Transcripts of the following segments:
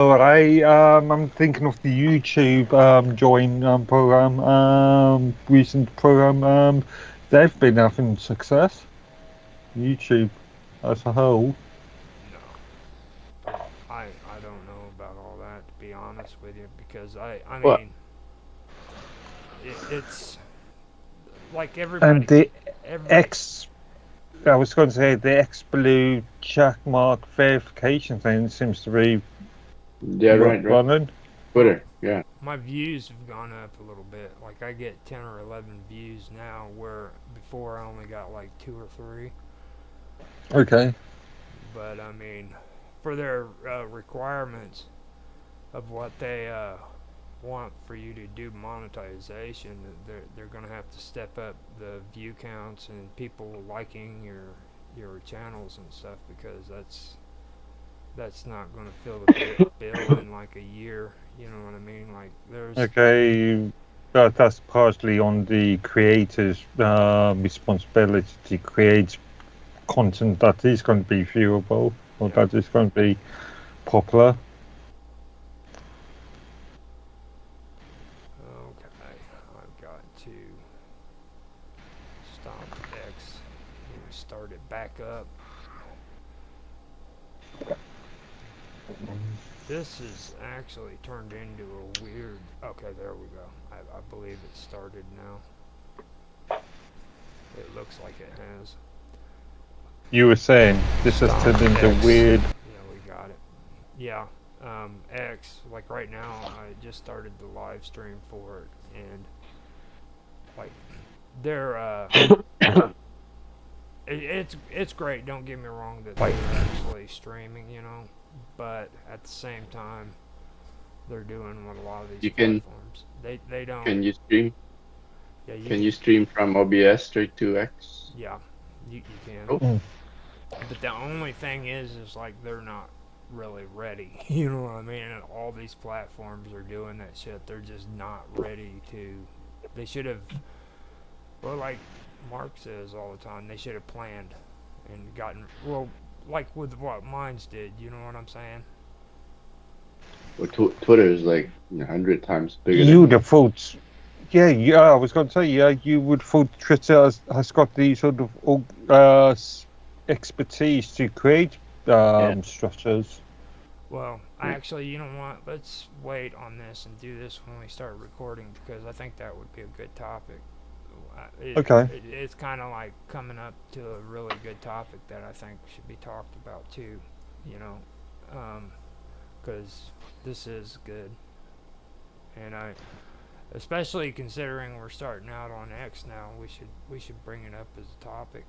I'm thinking of the YouTube join program, recent program. They've been having success. YouTube as a whole. No, I don't know about all that to be honest with you because I Well, mean it's like And everybody the everybody X, I was going to say the X Blue check mark verification thing seems to be yeah, right. running. well Twitter, yeah. my views have gone up a little bit. Like I get 10 or 11 views now where before I only got like 2 or 3. Okay. But I mean for their requirements of what they want for you to do monetization, they're going to have to step up the view counts and people liking your channels and stuff because that's not going to fill the bill in like a year. You know what I mean? Like there's Okay. That's partially on the creator's responsibility to create content that is going to be viewable or yeah. that is going to be popular. Okay, I've got to stop X and start it back up. This is actually turned into a weird. Okay, there we go. I believe it started now. It looks like it has. You were saying this has Stop turned into X. weird. Yeah, we got it. Yeah, X. Like right now, I just started the live stream for it, and like they're it's great. Don't get me wrong that Like, they're actually streaming, but at the same time, they're doing what a lot of these You can platforms they don't. can you stream? Yeah, you Can can. you stream from OBS straight to X? Yeah, you can. Oh, mm, But the only thing is like they're not really ready. You know what I mean? And all these platforms are doing that shit. They're just not ready to. They should have. Well, like Mark says all the time, they should have planned and gotten. Well, like with what Mines did. You know what I'm saying? well, Twitter is like 100 times bigger than you'd that. have thought, yeah, I was going to say, yeah, you would thought Twitter has got the sort of expertise to create Yeah. structures. Well, Yeah. actually, you know what? Let's wait on this and do this when we start recording because I think that would be a good topic. Okay. It's kind of like coming up to a really good topic that I think should be talked about too, you know, because this is good, and especially considering we're starting out on X now, we should bring it up as a topic,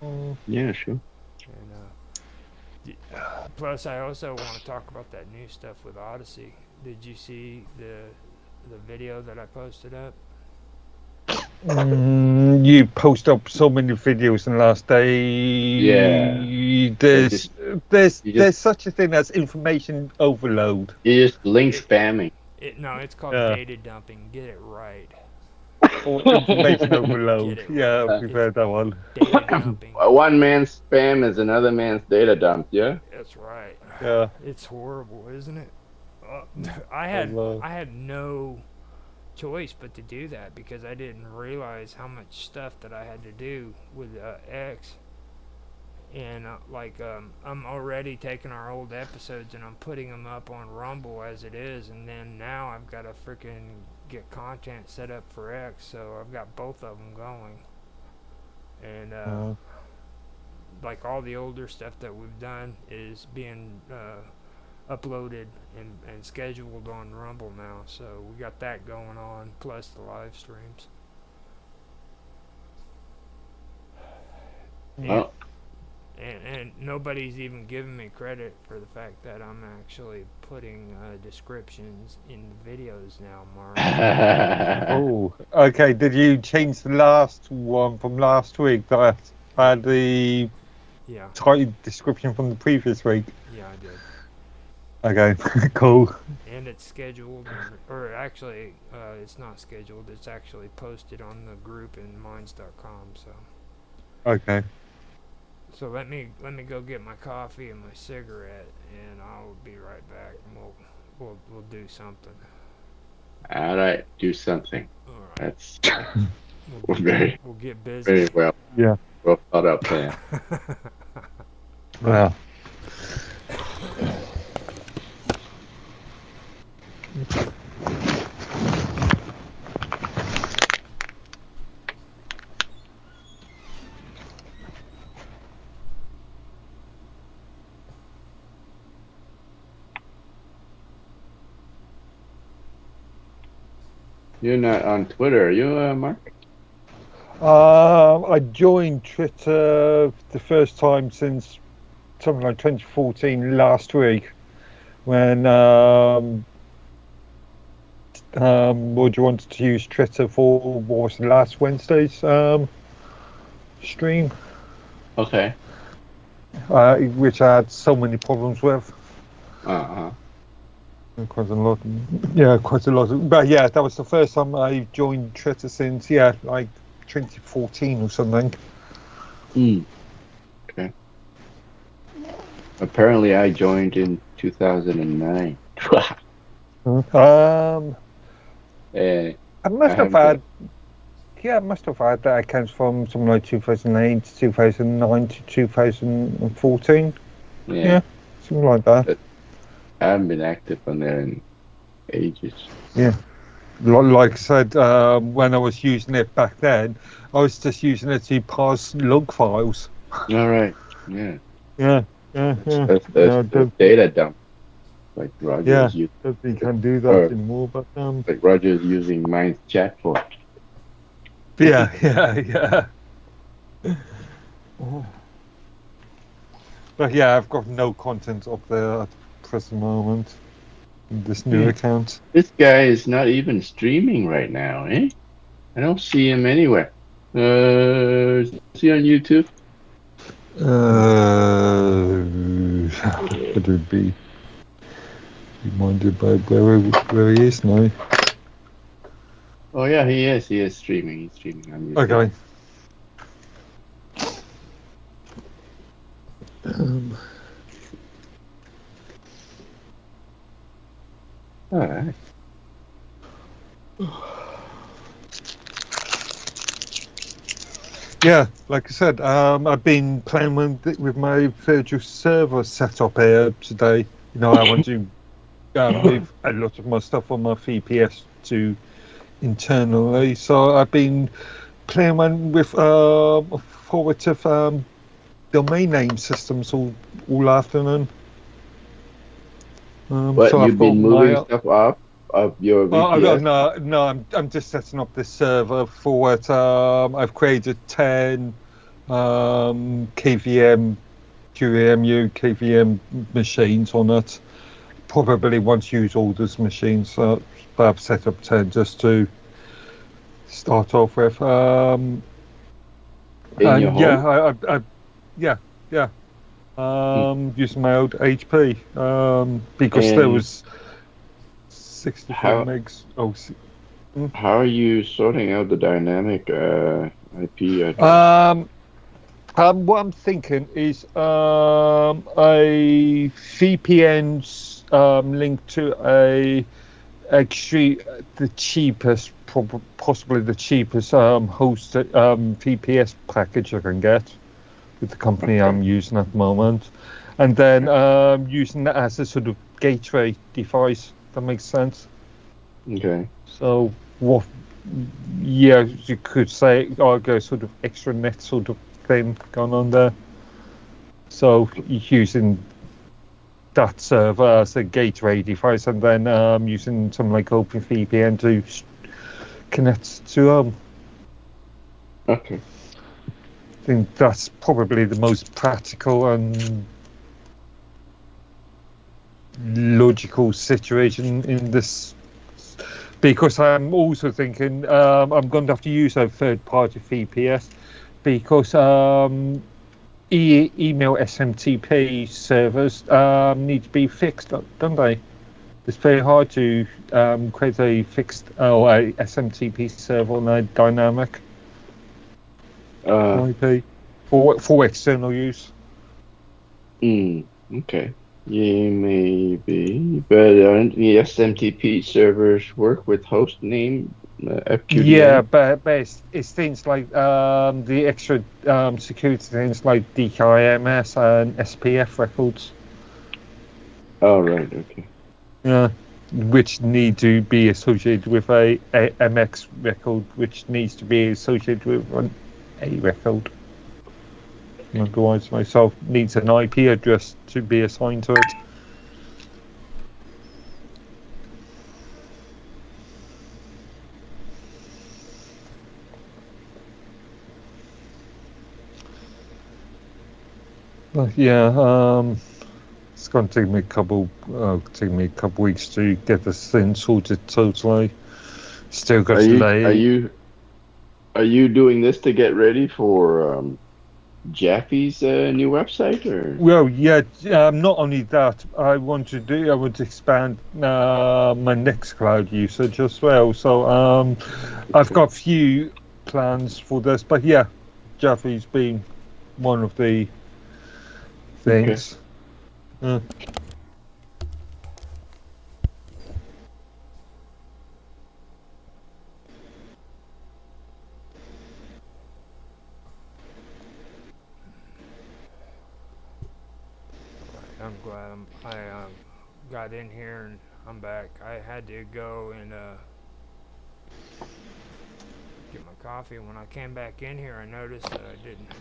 Mm, Yeah, sure. and plus I also want to talk about that new stuff with Odyssey. Did you see the video that I posted up? you post up so many videos in the last Yeah. day. Yeah. There's Just there's you just there's such a thing as information overload. you just link It spamming. no, it's called Yeah. data dumping. Get it right. Or information Get overload. it Yeah, right. we've It's heard that one. data dumping. One man's spam is another man's data dump. Yeah. That's right. Yeah. It's horrible, isn't it? Uh, Hello. I had no choice but to do that because I didn't realize how much stuff that I had to do with X. And I'm already taking our old episodes and I'm putting them up on Rumble as it is, and then now I've got to freaking get content set up for X, so I've got both of them going. And Uh, like all the older stuff that we've done is being uploaded and scheduled on Rumble now. So we got that going on, plus the live streams. And Well, and nobody's even giving me credit for the fact that I'm actually putting descriptions in the videos now, Mark. oh, okay. Did you change the last one from last week that Yeah, had the yeah, title description from the previous week? yeah, I did. Okay, cool. And it's scheduled, or actually, it's not scheduled. It's actually posted on the group in minds.com. So, Okay. So let me go get my coffee and my cigarette, and I'll be right back. And we'll do something. All right, do something. All right. That's We'll very, we'll get busy. very Yeah. well thought out plan. Yeah. You're not on Twitter, are you, Mark? I joined Twitter the first time since something like 2014 last week when Roger wanted to use Twitter for what was it, last Wednesday's stream, Okay. which I had so many problems with. Uh-huh. Quite a lot. Yeah, quite a lot. But yeah, that was the first time I joined Twitter since, like 2014 or something. Okay. Apparently I joined in 2009. I I must have haven't got... I must have had that accounts from something like 2008 to 2009 to 2014. Yeah. Something like that. But I haven't been active on there in ages. Yeah. Like I said, when I was using it back then, I was just using it to parse log files. All right. Yeah. Yeah. That's No, data dump. Like Roger's using. you can't do that Or anymore. But like Roger's using mine's chat for. yeah. But yeah, I've got no content up there at the present moment. In this new account. This guy is not even streaming right now, eh? I don't see him anywhere. Is he on YouTube? Could it be reminded by where he is now? Oh yeah, he is. He is streaming. He's streaming on YouTube. Okay. All right. Yeah, like I said, I've been playing with my virtual server setup here today. You know, I want to move a lot of my stuff on my VPS to internally. So I've been playing with formative domain name systems all afternoon. What, so you've been moving stuff up of your VPS? No, I'm just setting up this server for it. I've created 10 KVM, QEMU, KVM machines on it. Probably want to use all those machines, but I've set up 10 just to start off with. In your home? Yeah. Using my old HP because there was 64 megs. How are you sorting out the dynamic IP address? What I'm thinking is a VPN's linked to the cheapest, possibly the cheapest hosted VPS package I can get with the company I'm using at the moment, and then using that as a sort of gateway device. That makes sense. Okay. So you could say I go sort of extra net sort of thing going on there. So using that server as a gateway device, and then using something like OpenVPN to connect to Okay. I think that's probably the most practical and logical situation in this, because I'm also thinking I'm going to have to use a third-party VPS because email SMTP servers need to be fixed, don't they? It's very hard to create a fixed or a SMTP server on a dynamic IP. for external use. Okay. Yeah, maybe. But aren't the SMTP servers work with host name Yeah, FQDN? but it's things like the extra security things like DKIMS and SPF records. Oh, right. Okay. Yeah, which need to be associated with a MX record, which needs to be associated with an A record. Otherwise, myself needs an IP address to be assigned to it. But yeah, it's going to take me a couple weeks to get this thing sorted totally. Still got to lay. Are you doing this to get ready for Jaffe's new website or? Well, yeah. Not only that, I want to expand my Nextcloud usage as well. So I've got a few plans for this, but yeah, Jaffe's been one of the things. I'm glad I got in here and I'm back. I had to go and get my coffee. When I came back in here, I noticed that I didn't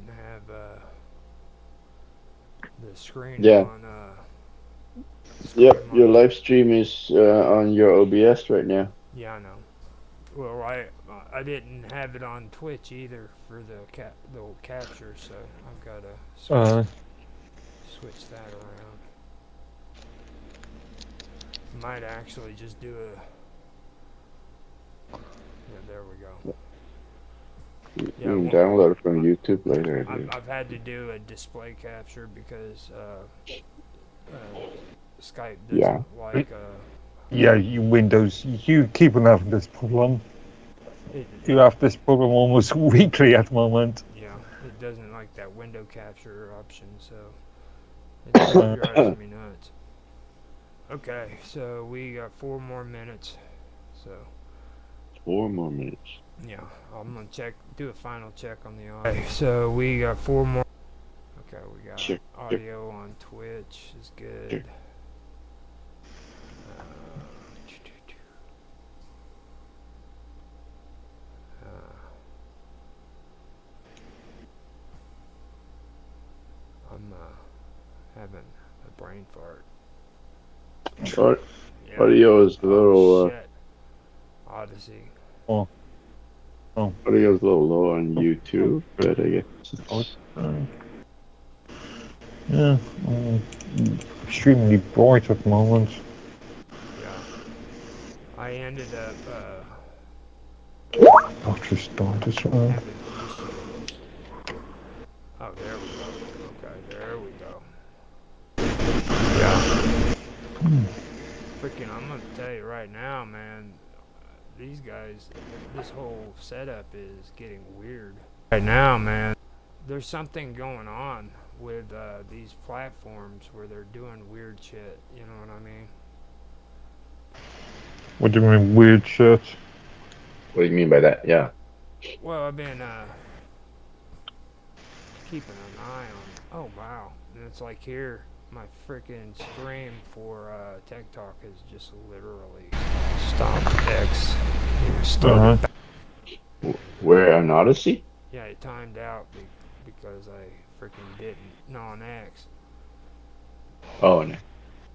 have the screen Yeah. on. Yep, your live stream is on your OBS right now. Yeah, I know. Well, I didn't have it on Twitch either for the capture, so I've got to switch that around. Might actually just do a. Yeah, there we go. You can download it from YouTube later. I've had to do a display capture because Skype doesn't like. Yeah, you Windows, you keep on having this problem. You have this problem almost weekly at the moment. Yeah, it doesn't like that window capture option, so it drives me nuts. Okay, so we got 4 more minutes. So 4 more minutes. Yeah, I'm gonna do a final check on the audio. Okay, so we got 4 more. Okay, we got audio on Twitch is good. Sure. I'm having a brain fart. Audio is a little. Shit. Odyssey. Audio is a little low on YouTube, but I guess. Yeah, extremely bright at the moment. Yeah. I ended up. I've just died as well. Having issues. Oh, there we go. Okay, there we go. Yeah. Freaking, I'm gonna tell you right now, man. These guys, this whole setup is getting weird. Right now, man, there's something going on with these platforms where they're doing weird shit. You know what I mean? What do you mean weird shit? What do you mean by that? Yeah. Well, I've been keeping an eye on. Oh wow, and it's like here, my freaking stream for TikTok has just literally stopped. X started. Where on Odyssey? Yeah, it timed out because I freaking didn't. No, on X. Oh no.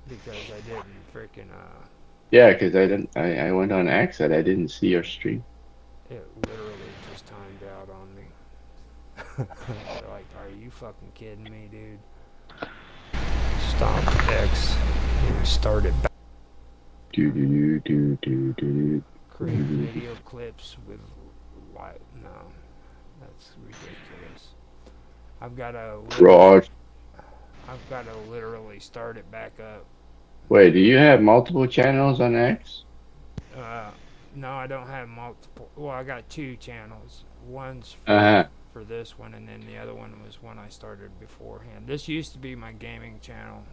Because I didn't freaking Yeah, because I went on X and I didn't see your stream. It literally just timed out on me. They're like, are you fucking kidding me, dude? Stop X. Started back. Create video clips with light. No, that's ridiculous. I've got to literally start it back up. Wait, do you have multiple channels on X? No, I don't have multiple. Well, I got 2 channels. One's Uh-huh. for this one, and then the other one was one I started beforehand. This used to be my gaming channel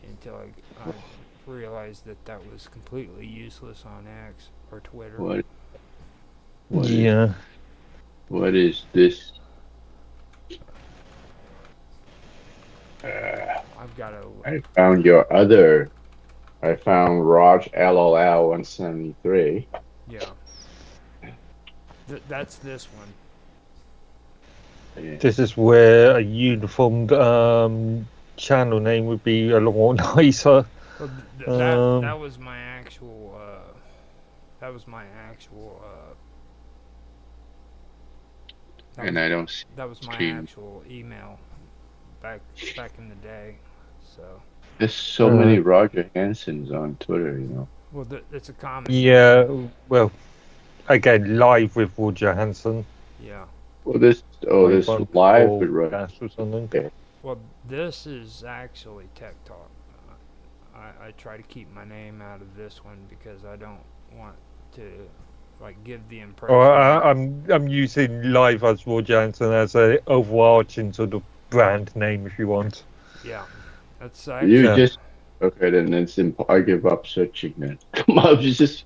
until I realized that was completely useless on X or Twitter. What Yeah. what is this? I've got a I found your other. I found Raj LOL 173. yeah. That's this one. Yeah. This is where a uniformed channel name would be a lot more nicer. Well, that was my actual. That was my actual. And I don't see That was my stream. actual email back in the day. So. There's so many Roger Hansons on Twitter, you know. Well, it's a common. Yeah, well, again, live with Roger Hansen. Yeah. Well, this live with Roger. or something. Okay. Well, this is actually Tech Talk. I try to keep my name out of this one because I don't want to like give the impression. Or I'm using live as Roger Hansen as a overarching sort of brand name, if you want. Yeah, that's okay. Then it's I give up searching then. I'm just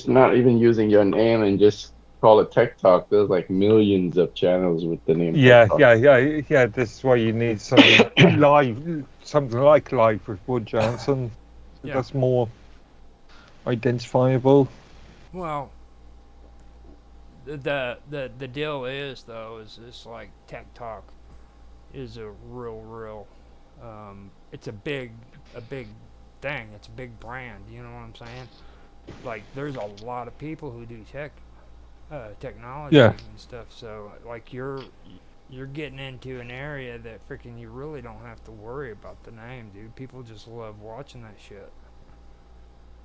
not even using your name and just call it Tech Talk. There's like millions of channels with the name. Yeah, Tech Talk. yeah. This is why you need something something like live with Roger Hansen. Yeah. That's more identifiable. Well, the deal is though is it's like Tech Talk is a real it's a big thing. It's a big brand. You know what I'm saying? Like there's a lot of people who do technology and stuff. So like you're getting into an area that freaking you really don't have to worry about the name, dude. People just love watching that shit.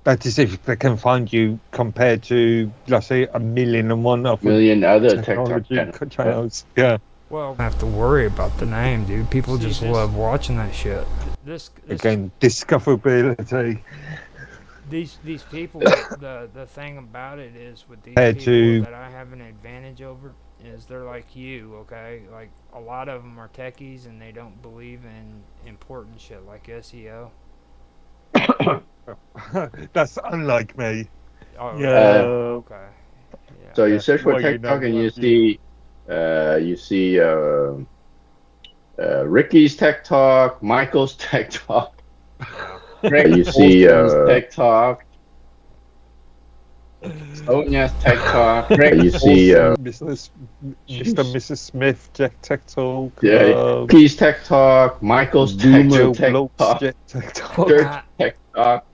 That is if they can find you compared to, let's say, 1,000,001 other technology TikTok channels. Yeah. Well, I have to worry about the name, dude. People just love watching that shit. This again, discoverability. These people, the thing about it is with these people that I have an advantage over is they're like you, okay? Like a lot of them are techies and they don't believe in important shit like SEO. That's unlike me. Oh, yeah. Okay. Yeah. So you search for TikTok and you see Ricky's Tech Talk, Michael's Tech Talk. You see Tech Talk, Sonia's Tech Talk. You see Mr. and Mrs. Smith Tech Talk. Ricky's Tech Talk, Michael's Tech Talk, Tech Talk, Church Tech Talk,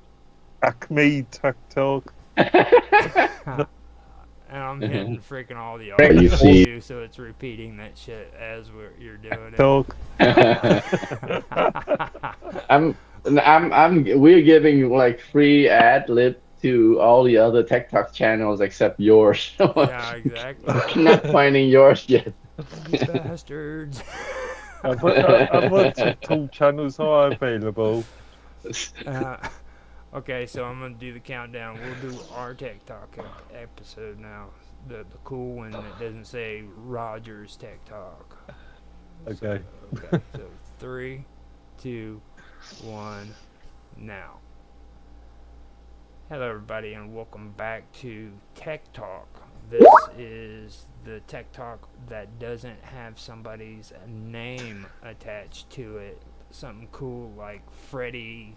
Acme Tech Talk. And I'm hitting freaking all the You see, so it's repeating that shit as you're doing it. Talk. We're giving like free ad lib to all the other Tech Talk channels except yours. Yeah, exactly. Not finding yours yet. Bastards. Other TikTok channels are available. Okay, so I'm gonna do the countdown. We'll do our Tech Talk episode now. The cool one that doesn't say Rogers Tech Talk. Okay. So 3, 2, 1, now. Hello, everybody, and welcome back to Tech Talk. This is the Tech Talk that doesn't have somebody's name attached to it. Something cool like Freddie's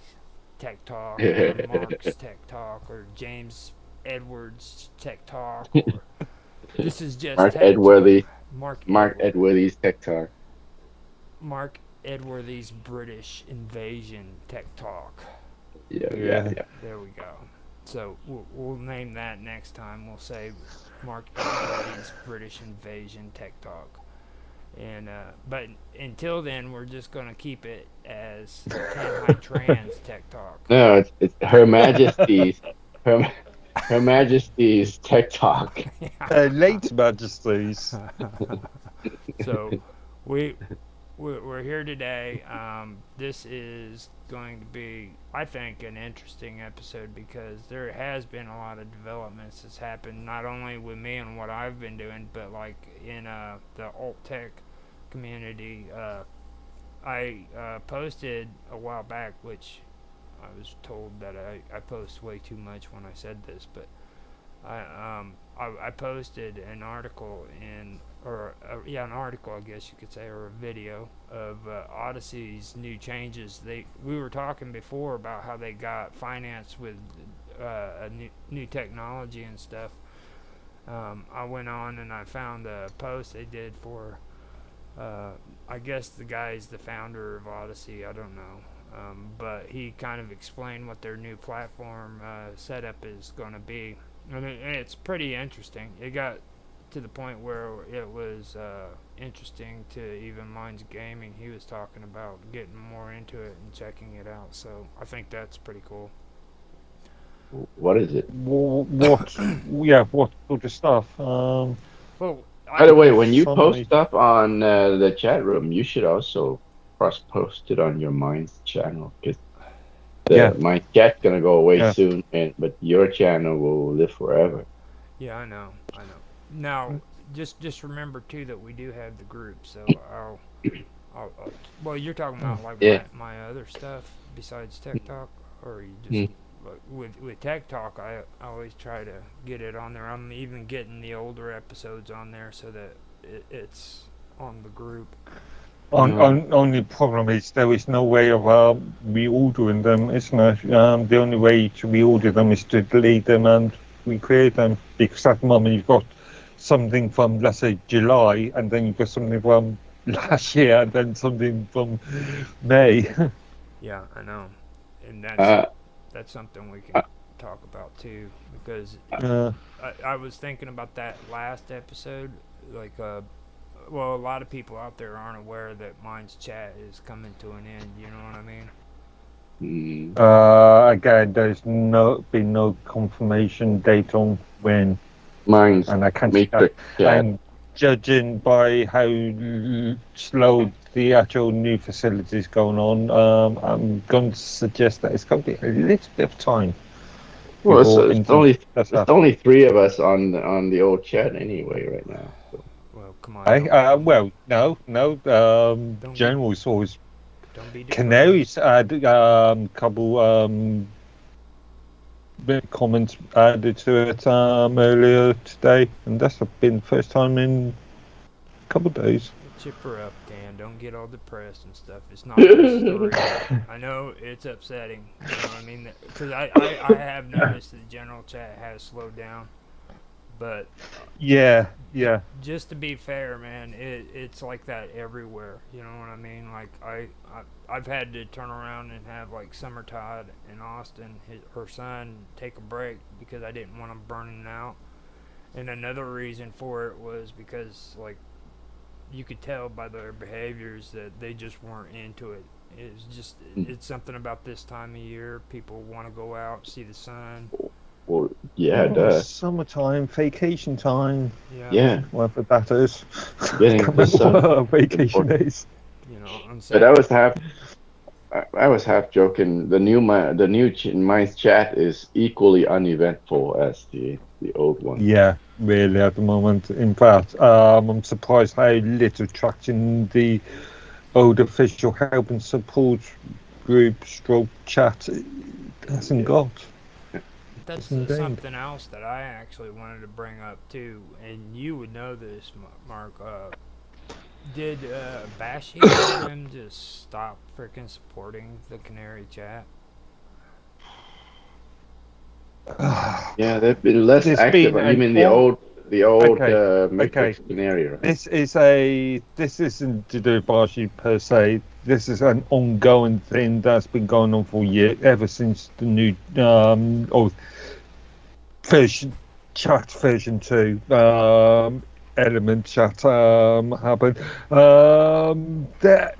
Tech Talk, or Mark's Tech Talk, or James Edwards Tech Talk. Or this is just Mark Edworthy. Mark Edworthy's Tech Talk. Mark Edworthy's British Invasion Tech Talk. Yeah. There we go. So we'll name that next time. We'll say Mark Edworthy's British Invasion Tech Talk. And but until then, we're just gonna keep it as High Trans Tech Talk. No, it's Her Majesty's Her Majesty's Tech Talk. Late Majesties. So we we're here today. This is going to be, I think, an interesting episode because there has been a lot of developments that's happened, not only with me and what I've been doing, but like in the alt tech community. I posted a while back, which I was told that I post way too much when I said this, but I posted an article an article, I guess you could say, or a video of Odyssey's new changes. We were talking before about how they got finance with a new technology and stuff. I went on and I found a post they did for I guess the guy's the founder of Odyssey. I don't know. But he kind of explained what their new platform setup is going to be. And it's pretty interesting. It got to the point where it was interesting to even Minds Gaming. He was talking about getting more into it and checking it out. So I think that's pretty cool. What is it? What? Yeah, what sort of stuff? Well, By the way, when you Some post way- stuff on the chat room, you should also cross-post it on your Minds channel, because my chat's gonna go away soon, but your channel will live forever. Yeah, I know. Now, just remember too that we do have the group, so I'll well, you're talking about like my other stuff besides Tech Talk, or you just with Tech Talk, I always try to get it on there. I'm even getting the older episodes on there so that it's on the group. Only problem is there is no way of reordering them, isn't there? The only way to reorder them is to delete them and recreate them, because at the moment you've got something from, let's say, July, and then you've got something from last year, and then something from May. Yeah, I know, and that's something we can talk about too, because I was thinking about that last episode, like well, a lot of people out there aren't aware that Minds Chat is coming to an end. You know what I mean? Again, there's been no confirmation date on when. Minds, and I can't. Matrix, I'm judging by how slow the actual new facilities going on. I'm going to suggest that it's going to be a little bit of time. Well, it's only three of us on the old chat anyway right now. So. Well, come on. Well, no. General's always. Don't be Canaries had couple comments added to it earlier today, and that's been the first time in a couple of days. Chip her up, Dan. Don't get all depressed and stuff. It's not just story. I know it's upsetting. You know what I mean? Because I have noticed that the general chat has slowed down. But yeah. Just to be fair, man, it's like that everywhere. You know what I mean? Like I've had to turn around and have like Summer Todd and Austin, her son, take a break because I didn't want them burning out. And another reason for it was because like you could tell by their behaviors that they just weren't into it. It's something about this time of year. People want to go out, see the sun. Well, yeah, it does. Summertime, vacation time. Yeah. Whatever that is. Getting the sun. Vacation days. You know, but I was half joking. The new Minds Chat is equally uneventful as the old one. Yeah, really at the moment. In fact, I'm surprised how little traction the old official help and support group /chat hasn't got. That's something else that I actually wanted to bring up too, and you would know this, Mark. Did Bashy tell him to stop freaking supporting the Canary chat? Yeah, they've been less active. You mean the old Matrix Canary, right? This isn't to do with Bashy per se. This is an ongoing thing that's been going on for years, ever since the new chat version 2 element chat happened. The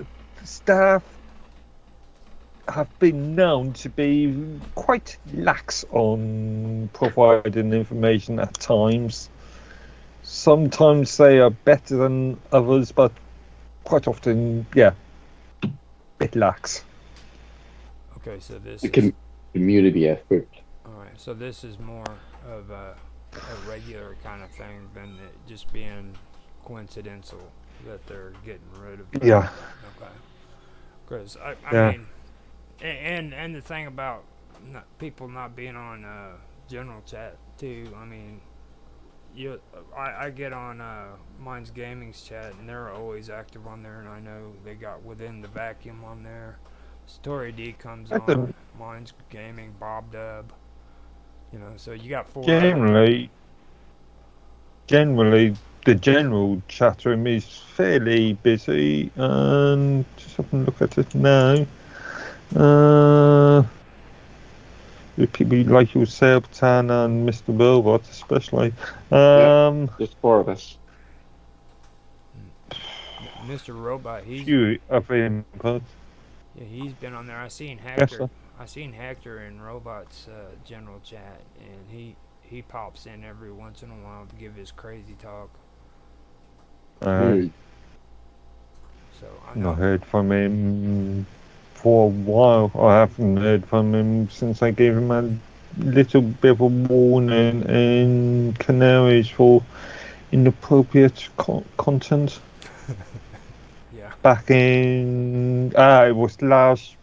staff have been known to be quite lax on providing information at times. Sometimes they are better than others, but quite often, yeah, bit lax. Okay, so this The is community effort. all right. So this is more of a regular kind of thing than it just being coincidental that they're getting rid of. Yeah, Okay, because I yeah. mean, and the thing about people not being on general chat too. I mean, I get on Mine's Gaming's chat and they're always active on there, and I know they got Within the Vacuum on there. Story D comes I on don't Mine's Gaming, Bob Dub. You know, so you got four other people. generally, generally, the general chat room is fairly busy, and just have a look at it now. Uh, with people like yourself, Tan, and Mr. Robot, especially. Yeah, Um, just four of us. Mr. Robot, few of input. he's been on there. Yes, sir. I seen Hector in Robot's general chat, and he pops in every once in a while to give his crazy talk. Hmm. So I Not know. heard from him for a while. I haven't heard from him since I gave him a little bit of a warning in Canaries for inappropriate content Yeah. back in it was last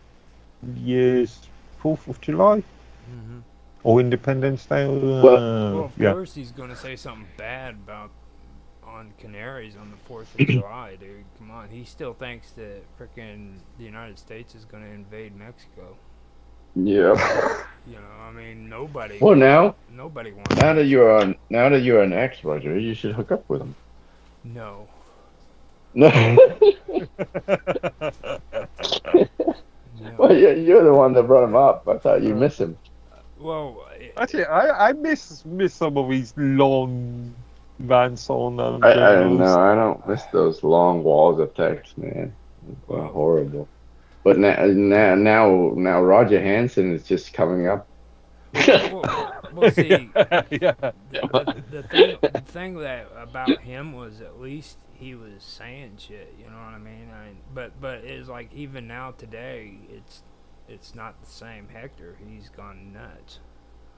year's 4th of July Hmm. or Independence Day. Well, Well, of Yeah. course he's gonna say something bad about on Canaries on the 4th of July, dude. Come on, he still thinks that frickin' the United States is gonna invade Mexico. yep. You know, I mean, nobody Well, wants now, nobody wants Mexico. now that you're an ex, Roger, you should hook up with him. No, No. Well, no. you're the one that brought him up. I thought you Uh, miss him. Well, Actually, I miss some of his long rants on I don't generals. know. I don't miss those long walls of text, man. They're well, horrible. But now Roger Hansen is just coming up. we'll see. Yeah. The thing that about him was at least he was saying shit. You know what I mean? But it's like even now today, it's not the same Hector. He's gone nuts.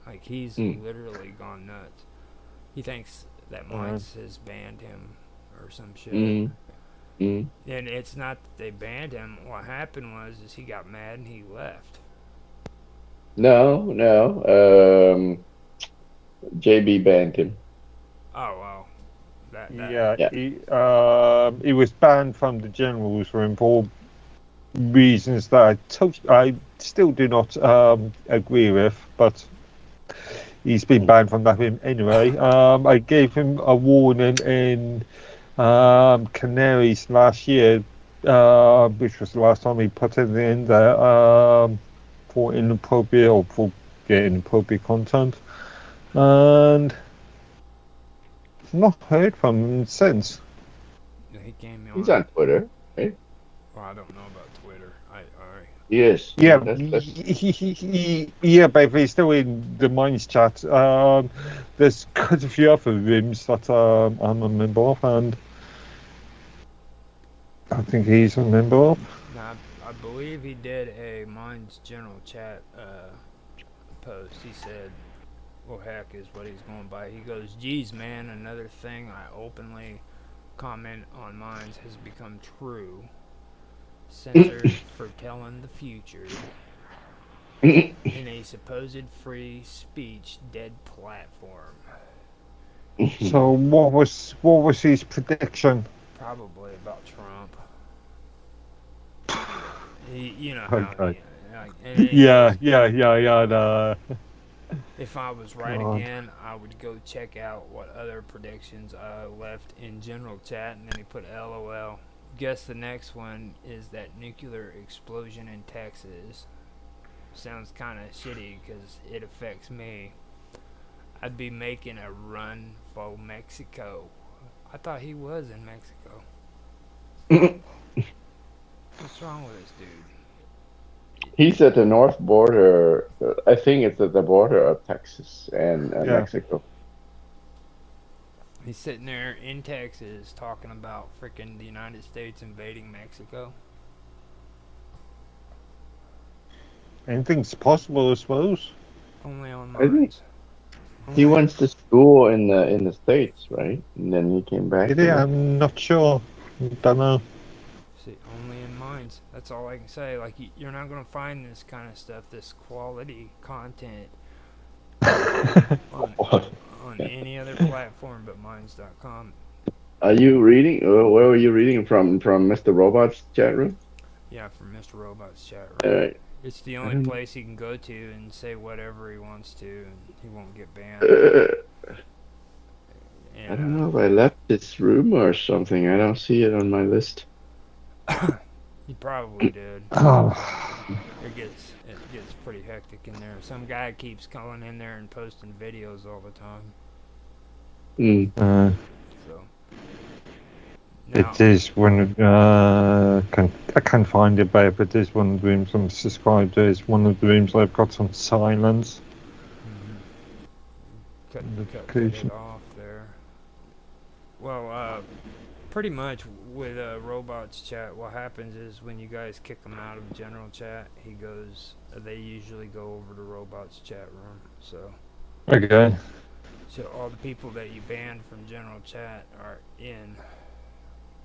Like he's Hmm. literally gone nuts. He thinks that Uh, Minds has banned him or some shit. Mm, mm. And it's not that they banned him. What happened was is he got mad and he left. No, no. JB banned him. Oh well, that yeah, Yeah. he was banned from the generals room for reasons that I still do not agree with, but he's been banned from that room anyway. I gave him a warning in Canaries last year, which was the last time he put it in there, for inappropriate or for inappropriate content, and not heard from him since. he came He's on. on Twitter, right? Well, I don't know about Twitter. I Yes. Yeah, That's yeah, but if he's still in the Minds chat, there's quite a few other rooms that I'm a member of, and I think he's a member of. now I believe he did a Minds general chat post. He said, "Well, heck is what he's going by." He goes, "Geez, man, another thing I openly comment on Minds has become true. Censored for telling the future in a supposed free speech dead platform. So what was his prediction? Probably about Trump. You know how Okay. and then he Yeah, goes, yeah, yeah, yeah. No. if I was right God. again, I would go check out what other predictions I left in general chat." And then he put LOL. Guess the next one is that nuclear explosion in Texas. Sounds kind of shitty because it affects me. I'd be making a run for Mexico. I thought he was in Mexico. What's wrong with this dude? He's at the north border. I think it's at the border of Texas and Yeah. Mexico. He's sitting there in Texas talking about freaking the United States invading Mexico. Anything's possible, I suppose. Only on I think mines. he Only. went to school in the States, right? And then he came back Did to it? Mexico. I'm not sure. Don't know. See, only in mines. That's all I can say. Like, you're not gonna find this kind of stuff, this quality content, on on any other platform but mines.com. Are you reading? Where were you reading from? From Mr. Robot's chat room? Yeah, from Mr. Robot's chat All room. right. It's the I only don't. place he can go to and say whatever he wants to, and he won't get banned. Uh, I And don't know if I left this room or something. I don't see it on my list. he probably did. Oh, It gets pretty hectic in there. Some guy keeps calling in there and posting videos all the time. Mm. So now, it is one of I can't find it, babe, but it is one of the rooms I'm subscribed to. It's one of the rooms I've got on silence. mhm, cut it Notification. off there. Well, pretty much with robots chat, what happens is when you guys kick him out of general chat, he goes. They usually go over to robots chat room. Okay. So all the people that you banned from general chat are in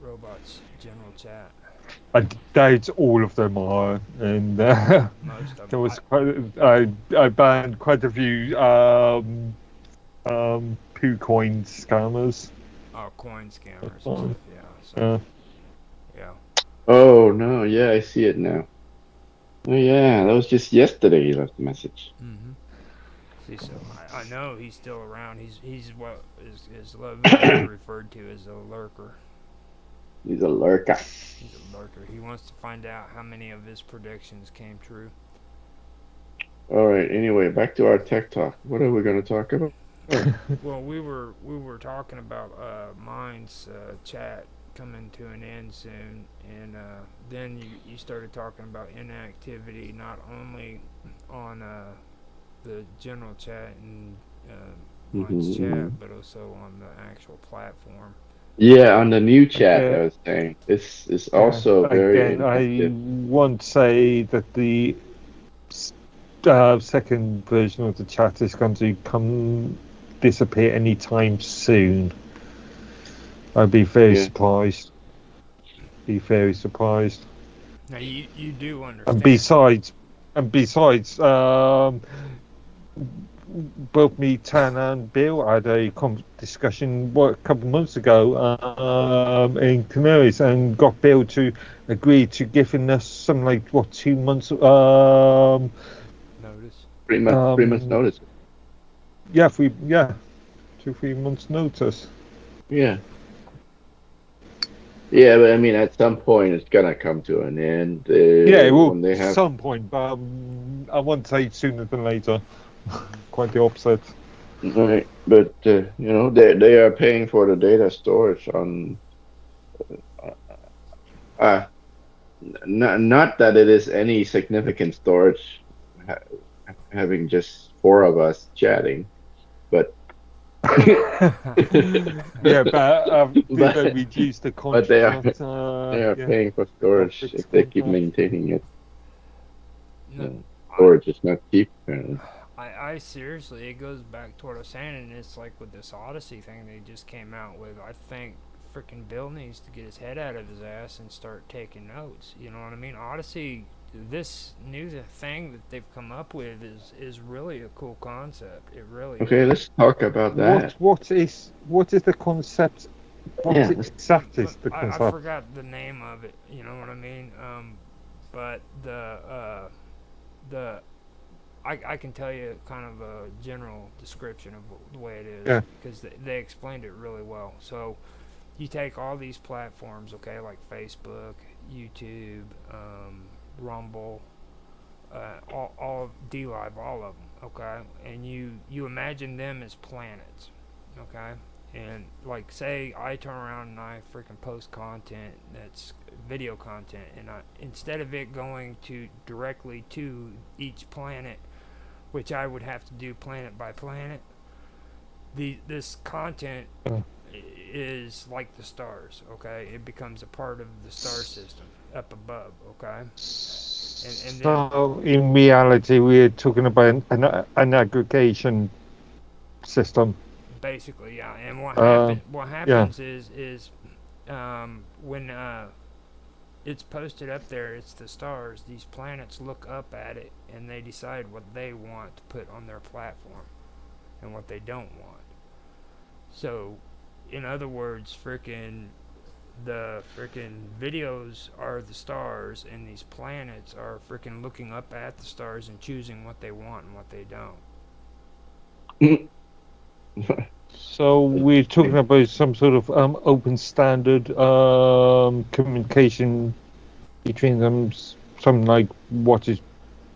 robots general chat. I doubt all of them are, and Most of there them. was I banned quite a few poo coin scammers. Coin scammers and Um, stuff. Yeah. So yeah. Oh no, yeah, I see it now. Oh yeah, that was just yesterday he left a message. Mhm. See, so I know he's still around. He's what is lovingly referred to as a lurker. He's a lurker. He's a lurker. He wants to find out how many of his predictions came true. All right. Anyway, back to our tech talk. What are we going to talk about? Well, we were talking about Minds chat coming to an end soon, and then you started talking about inactivity not only on the general chat and Minds Hmm. chat, but also on the actual platform. Yeah, on the new chat, I Okay. was saying it's Yeah. also very Again, I inactive. won't say that the second version of the chat is going to come disappear anytime soon. I'd be very Yeah. surprised. Be very surprised. Now you do And understand. besides, and besides, both me, Tan, and Bill had a discussion a couple of months ago in Canaries, and got Bill to agree to giving us something like 2 months. Notice. 3 months Um, notice. yeah, 2-3 months notice. Yeah. Yeah, but I mean, at some point, it's gonna come to an end Yeah, it will when they at have. some point, but I won't say sooner than later. Mm-hmm. Quite the opposite. Right, but they are paying for the data storage on. Uh, uh, not that it is any significant storage, ha having just four of us chatting, but Yeah, but did they but reduce the but contract? they are Yeah, paying for storage graphics if they keep contract. maintaining it. No, I Storage is not cheap, apparently. I seriously, it goes back to what I was saying, and it's like with this Odyssey thing they just came out with. I think freaking Bill needs to get his head out of his ass and start taking notes. You know what I mean? Odyssey, this new thing that they've come up with is really a cool concept. It really Okay, is. let's talk about that. What is the concept? What Yeah, exact is the I concept? forgot the name of it. You know what I mean? But the I can tell you kind of a general description of the way it is Yeah. because they explained it really well. So you take all these platforms, okay, like Facebook, YouTube, Rumble, all DLive, all of them, okay, and you imagine them as planets, okay, and like say I turn around and I freaking post content that's video content, and instead of it going to directly to each planet, which I would have to do planet by planet, this content Uh. is like the stars. Okay, it becomes a part of the star system up above. Okay, and then So in reality, we're talking about an aggregation system. basically, yeah. And what Yeah. happens is when it's posted up there, it's the stars. These planets look up at it and they decide what they want to put on their platform and what they don't want. So, in other words, the freaking videos are the stars, and these planets are freaking looking up at the stars and choosing what they want and what they don't. So we're talking about some sort of open standard communication between them, something like what is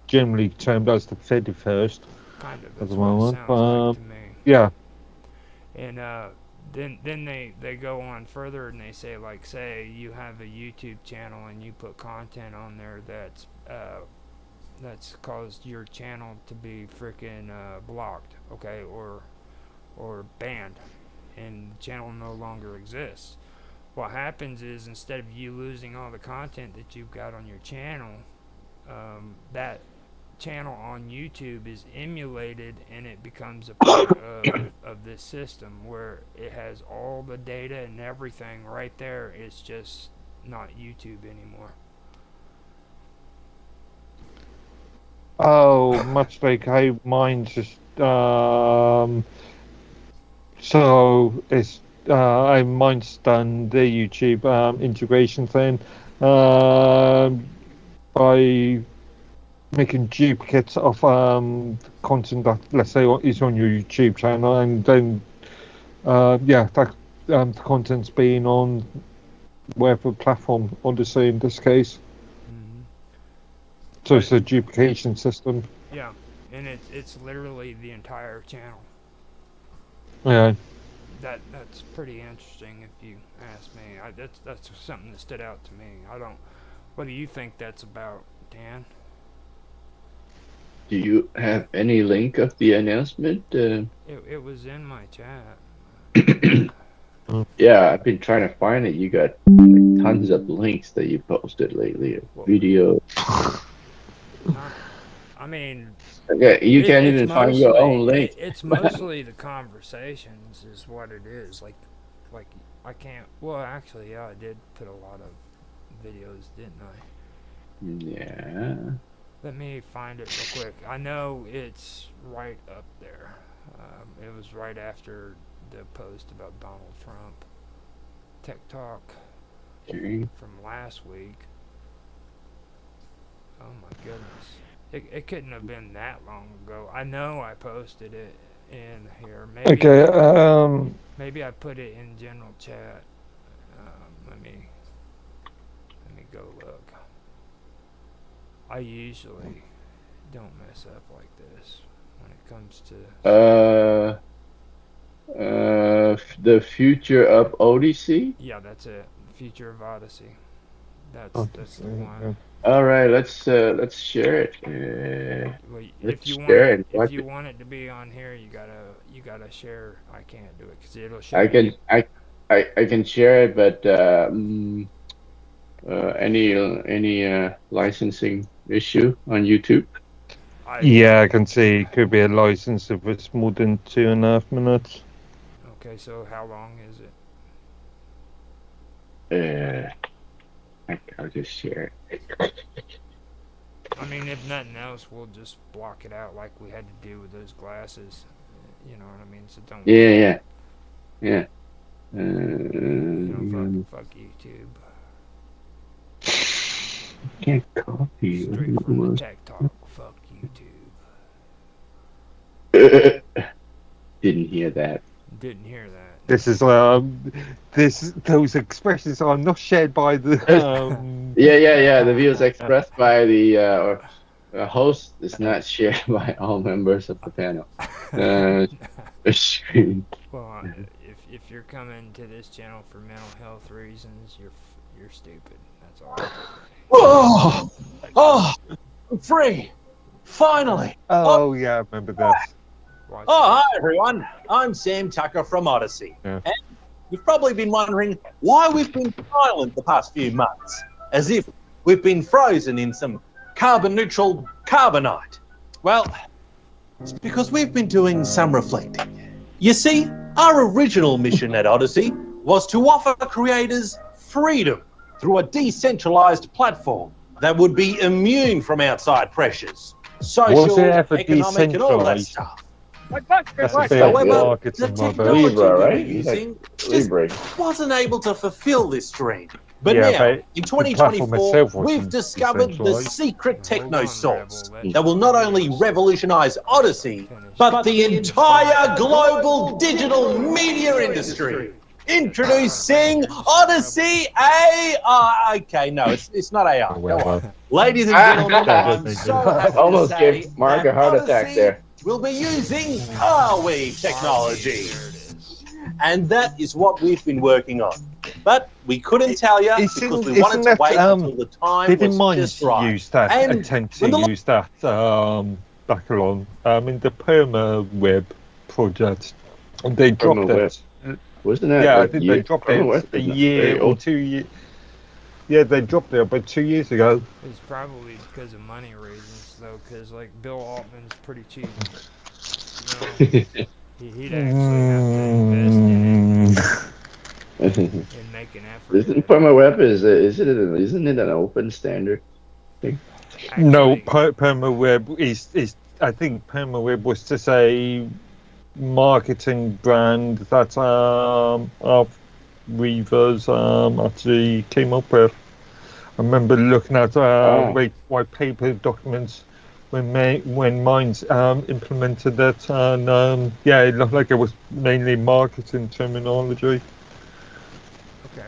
generally termed as the Fediverse Kind of. at That's the what it moment. sounds like to me. Yeah. And then they go on further and they say, like, say you have a YouTube channel and you put content on there that's caused your channel to be freaking blocked, okay, or banned, and the channel no longer exists. What happens is, instead of you losing all the content that you've got on your channel, that channel on YouTube is emulated and it becomes a part of this system where it has all the data and everything right there. It's just not YouTube anymore. Oh, much like how mine's just so it's mine's done the YouTube integration thing by making duplicates of content that, let's say, is on your YouTube channel, and then that the content's being on whatever platform, Odyssey in this case. Mm-hmm. So it's a duplication system. Yeah, and it's literally the entire channel. Yeah. That's pretty interesting if you ask me. That's something that stood out to me. What do you think that's about, Dan? Do you have any link of the announcement? It was in my chat. Yeah, I've been trying to find it. You got like tons of links that you posted lately, video. I mean, Okay, you can't even find your own link. It's mostly the conversations is what it is. Like I can't. Well, actually, yeah, I did put a lot of videos, didn't I? Yeah. Let me find it real quick. I know it's right up there. It was right after the post about Donald Trump. Tech Talk from last week. Oh my goodness. It couldn't have been that long ago. I know I posted it in here. Maybe I put it in general chat. Let me go look. I usually don't mess up like this when it comes to the future of Odyssey. Yeah, that's it. Future of Odyssey. That's the one. All right, let's share it. Well, Let's if you want it to be on here, you gotta share. I can't do it because it'll show. I can share it, but any licensing issue on YouTube? I can see it could be a license if it's more than 2.5 minutes. Okay, so how long is it? I'll just share it. I mean, if nothing else, we'll just block it out like we had to do with those glasses. You know what I mean? So don't. Yeah. Fuck YouTube. Can't copy. Straight from the Tech Talk. Fuck YouTube. Didn't hear that. Didn't hear that. This is those expressions are not shared by the. Yeah. The views expressed by the host is not shared by all members of the panel. Well, if you're coming to this channel for mental health reasons, you're stupid. That's all. I'm free. Finally. Oh yeah, I remember this. Hi everyone. I'm Sam Tucker from Odyssey. Yeah. And you've probably been wondering why we've been silent the past few months, as if we've been frozen in some carbon-neutral carbonite. Well, it's because we've been doing some reflecting. You see, our original mission at Odyssey was to offer creators freedom through a decentralised platform that would be immune from outside pressures, social, economic, and all that stuff. That's a bit However, the marketing, technology Libra, we were right? using just Libra. wasn't able to fulfill this dream. But Yeah, now, but in the platform 2024, itself wasn't we've discovered the decentralised. secret techno Hold on, source Rebel, that will not only revolutionise Odyssey, but the entire global digital media industry. Introducing Odyssey AI. Okay, no, it's not AI. Go on. Ladies and gentlemen, I'm so happy to Almost say gave Mark a that heart attack Odyssey there. will be using Arweave technology. And that is what we've been working on. But we couldn't tell you because we wanted to wait until the time Didn't was mind just right. use that, And attempt to when the use that back along in the PermaWeb project. And they dropped PermaWeb. it. Wasn't that Yeah, I like think year- they dropped PermaWeb it a is not year very or old. 2 years. Yeah, they dropped it about 2 years ago. It's probably because of money reasons, though, because, like, Bill Altman's pretty cheap. You know, he'd actually have to invest in it and make an effort. at Isn't it. PermaWeb isn't it an open standard? No, Actually, PermaWeb is. I think PermaWeb was just a marketing brand that our Reavers actually came up with. I remember looking at white paper documents when Minds implemented that, and yeah, it looked like it was mainly marketing terminology.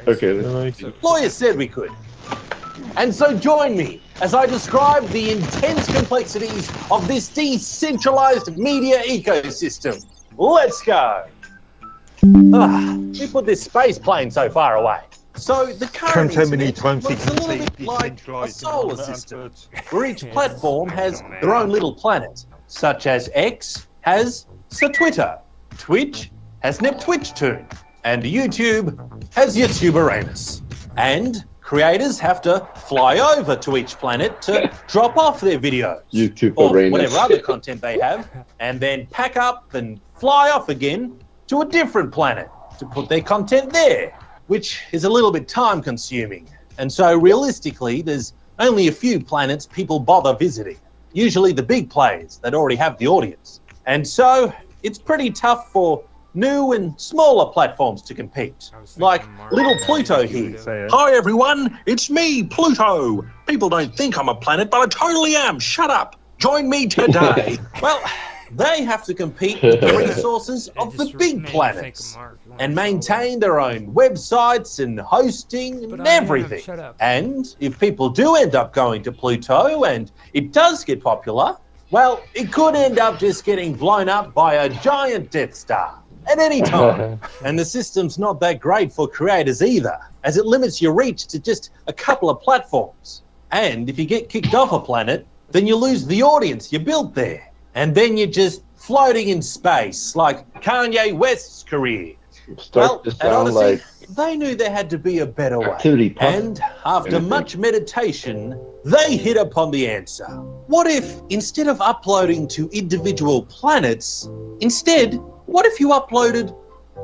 Okay, Right. Lawyers said we could. And so join me as I describe the intense complexities of this decentralized media ecosystem. Let's go. We put this space plane so far away. So the current Count how many internet times you looks a can little say bit like a decentralised solar in one system, advert. where each platform has their own little planet, such as X has Twitter, Twitch has Neptwitchtune, and YouTube has YouTube Uranus. And creators have to fly over to each planet to drop off their videos YouTube or Uranus. whatever other content they have, and then pack up and fly off again to a different planet to put their content there, which is a little bit time consuming. And so realistically, there's only a few planets people bother visiting, usually the big players that already have the audience. And so it's pretty tough for new and smaller platforms to compete, like little Pluto here. Hi everyone, it's me, Pluto. People don't think I'm a planet, but I totally am. Shut up. Join me today. Well, they have to compete with the resources of the big planets and maintain their own websites and hosting and everything. And if people do end up going to Pluto and it does get popular, well, it could end up just getting blown up by a giant Death Star at any time. And the system's not that great for creators either, as it limits your reach to just a couple of platforms. And if you get kicked off a planet, then you lose the audience you built there. And then you're just floating in space, like Kanye West's career. Start to at sound Odyssey, like they knew there had to be a better way. Activity Puzzle. And after much meditation, they hit upon the answer. What if, instead of uploading to individual planets, what if you uploaded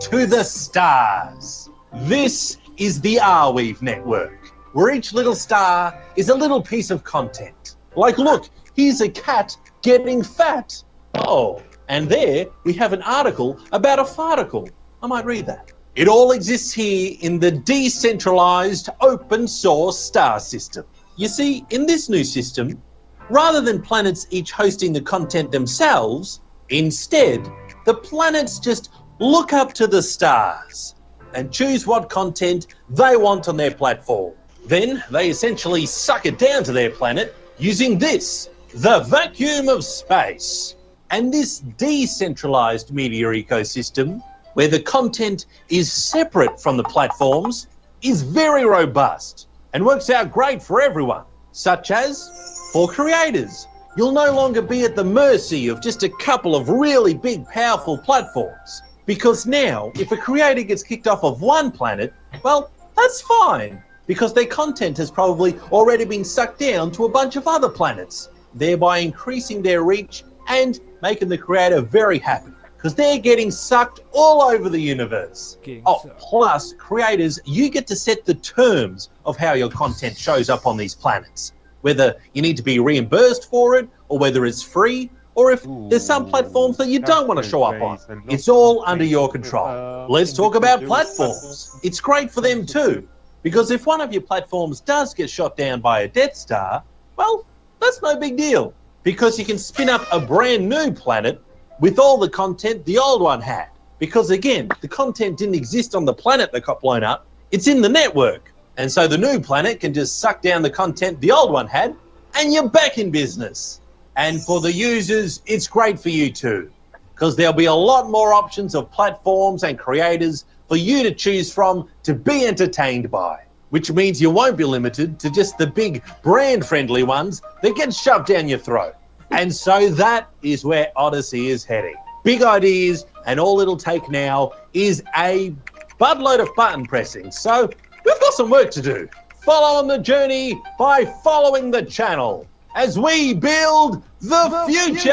to the stars? This is the Arweave network, where each little star is a little piece of content. Like, look, here's a cat getting fat. Oh, and there we have an article about a farticle. I might read that. It all exists here in the decentralized open source star system. You see, in this new system, rather than planets each hosting the content themselves, instead, the planets just look up to the stars and choose what content they want on their platform. Then they essentially suck it down to their planet using this, the vacuum of space. And this decentralized media ecosystem, where the content is separate from the platforms, is very robust and works out great for everyone, such as for creators. You'll no longer be at the mercy of just a couple of really big, powerful platforms, Because now, if a creator gets kicked off of one planet, well, that's fine, because their content has probably already been sucked down to a bunch of other planets, thereby increasing their reach and making the creator very happy, because they're getting sucked all over the universe. Plus, creators, you get to set the terms of how your content shows up on these planets, whether you need to be reimbursed for it, or whether it's free, or if there's some platforms that you don't want to show up on. It's all under your control. Let's talk about platforms. It's great for them too, because if one of your platforms does get shot down by a Death Star, well, that's no big deal, because you can spin up a brand new planet with all the content the old one had. Because again, the content didn't exist on the planet that got blown up, it's in the network. And so the new planet can just suck down the content the old one had, and you're back in business. And for the users, it's great for you too, because there'll be a lot more options of platforms and creators for you to choose from to be entertained by, which means you won't be limited to just the big brand-friendly ones that get shoved down your throat. And so that is where Odyssey is heading. Big ideas, and all it'll take now is a buttload of button pressing. So we've got some work to do. Follow on the journey by following the channel as we build the future.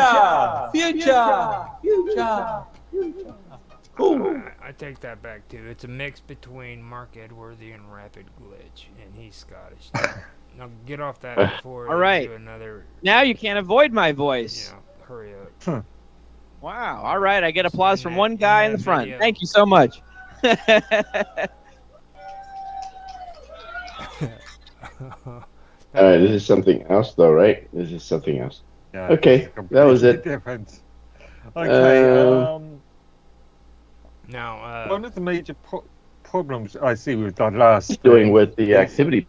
Cool. I take that back too. It's a mix between Mark Edworthy and Rapid Glitch, and he's Scottish. Now get off that before all right. do another. Now you can't avoid my voice. Yeah, hurry up. Wow. All right, I get applause from one in guy that in the front. video. Thank you so much. All right, this is something else, though, right? This is something else. Yeah, Okay, that was it. Different. Okay. Now, One of the major problems I see with that last Doing with the activity.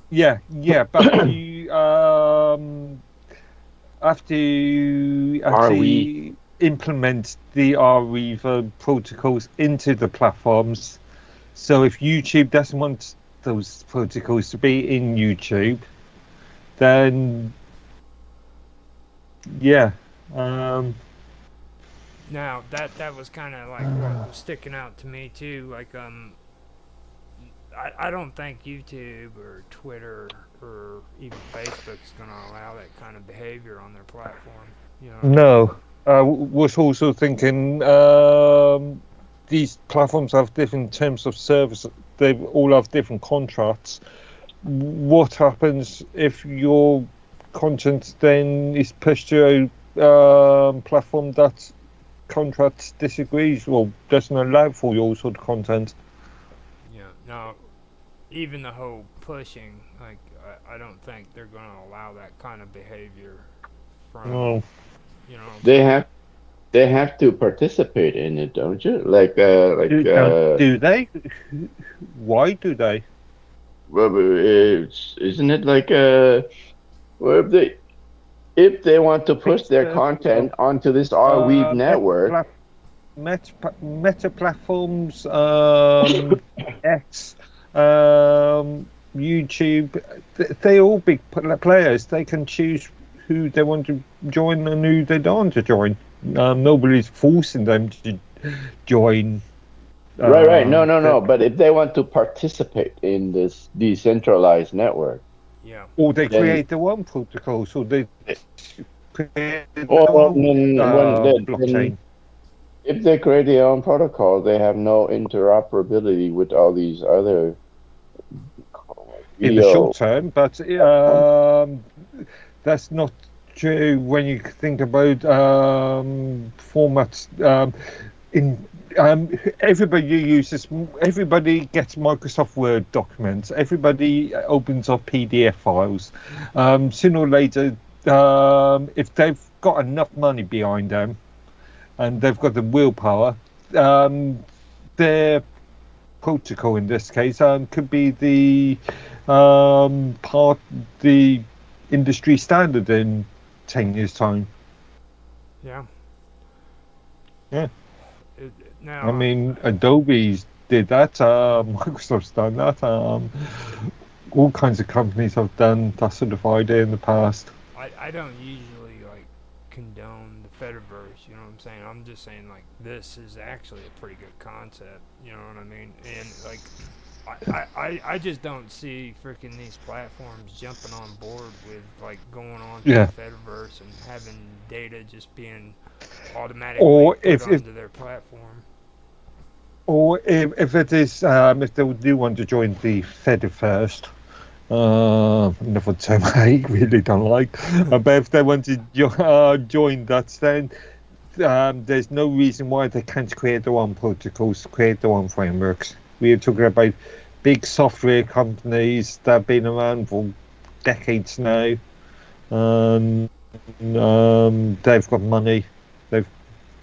Yeah, but you have to actually implement the RE protocols into the platforms. So if YouTube doesn't want those protocols to be in YouTube, then yeah. now that was kind of like what was sticking out to me too. Like I don't think YouTube or Twitter or even Facebook's going to allow that kind of behavior on their platform. You know. No, was also thinking these platforms have different terms of service. They all have different contracts. What happens if your content then is pushed to a platform that contract disagrees or doesn't allow for your sort of content? Yeah. Now, even the whole pushing, like I don't think they're going to allow that kind of behavior from. Oh. You know. They have to participate in it, don't you? Do they? Why do they? Well, isn't it like well, if they want to push their content onto this RWeave network, Meta platforms, X, YouTube, they're all big players. They can choose who they want to join and who they don't want to join. Nobody's forcing them to join. Right. No. But if they want to participate in this decentralized network, yeah, or they create their own protocols, or they create their blockchain. If they create their own protocol, they have no interoperability with all these other in the short term, but that's not true when you think about formats. Everybody gets Microsoft Word documents. Everybody opens up PDF files. Sooner or later, if they've got enough money behind them and they've got the willpower, their protocol in this case could be the the industry standard in 10 years' time. Yeah. Yeah. Now, I mean, Adobe's did that. Microsoft's done that. All kinds of companies have done that sort of idea in the past. I don't usually like condone the Fediverse. You know what I'm saying? I'm just saying like this is actually a pretty good concept. You know what I mean? And like I just don't see freaking these platforms jumping on board with like going on to Yeah. the Fediverse and having data just being automatically Or put if onto their platform. Or if it is, if they do want to join the Fediverse, another term I really don't like, but if they want to join that, then there's no reason why they can't create their own protocols, create their own frameworks. We are talking about big software companies that have been around for decades now, and they've got money.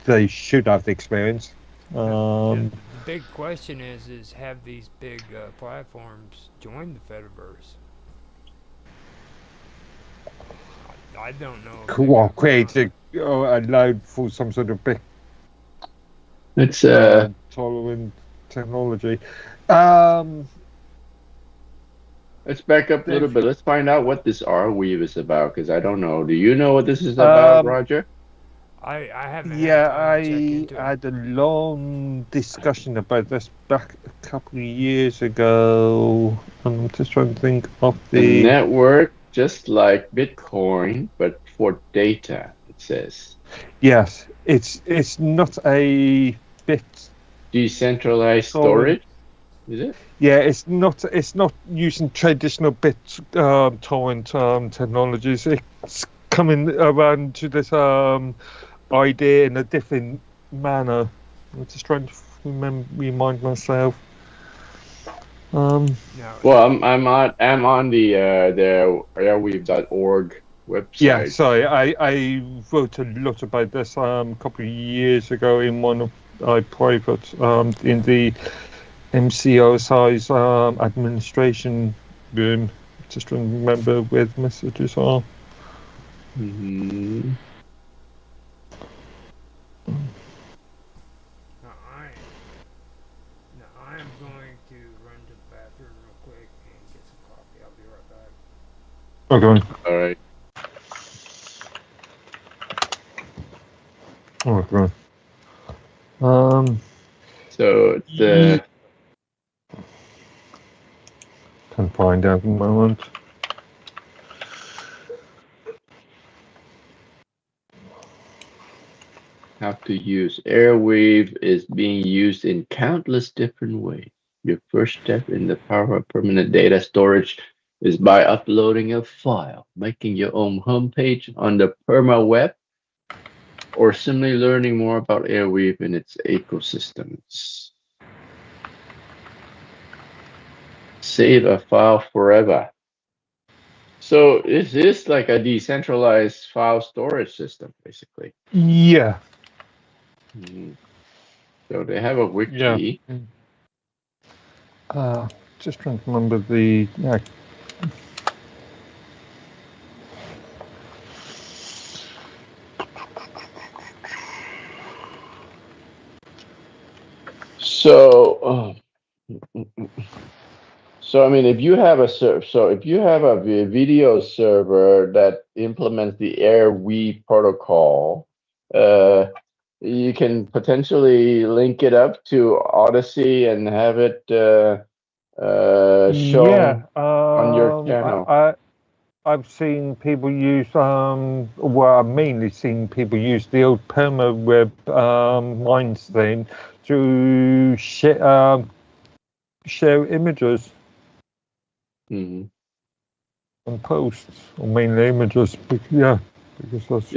They should have the experience. The big question is have these big platforms joined the Fediverse? I don't know. Create allowed for some sort of big It's tolerant technology. Let's back up a little bit. Let's find out what this R-Weave is about, because I don't know. Do you know what this is about, Roger? I haven't. Yeah, had time to check into it. I had a long discussion about this back a couple of years ago. I'm just trying to think of A the network just like Bitcoin, but for data, it says. Yes, it's not a bit Decentralized storage, is it? Yeah, it's not using traditional torrent technologies. It's coming around to this idea in a different manner. I'm just trying to remind myself. No, Well, I'm on the airweave.org website. Yeah, sorry, I wrote a lot about this a couple of years ago in one of my private in the MCOSI's administration room. Just trying to remember where the messages are. Mm-hmm. I am going to run to the bathroom real quick and get some coffee. I'll be right back. Okay. All right. Okay. So the Can find out in a moment. how to use Airwave is being used in countless different ways. Your first step in the power of permanent data storage is by uploading a file, making your own homepage on the PermaWeb, or simply learning more about Airwave and its ecosystems. Save a file forever. So this is like a decentralized file storage system, basically. Yeah. So they have a wiki. Yeah. Just trying to remember the. So I mean, if you have a video server that implements the Airweave protocol, you can potentially link it up to Odyssey and have it shown on your channel. I've seen people use I've mainly seen people use the old PermaWeb Minds thing to share images and posts, or mainly images. Because that's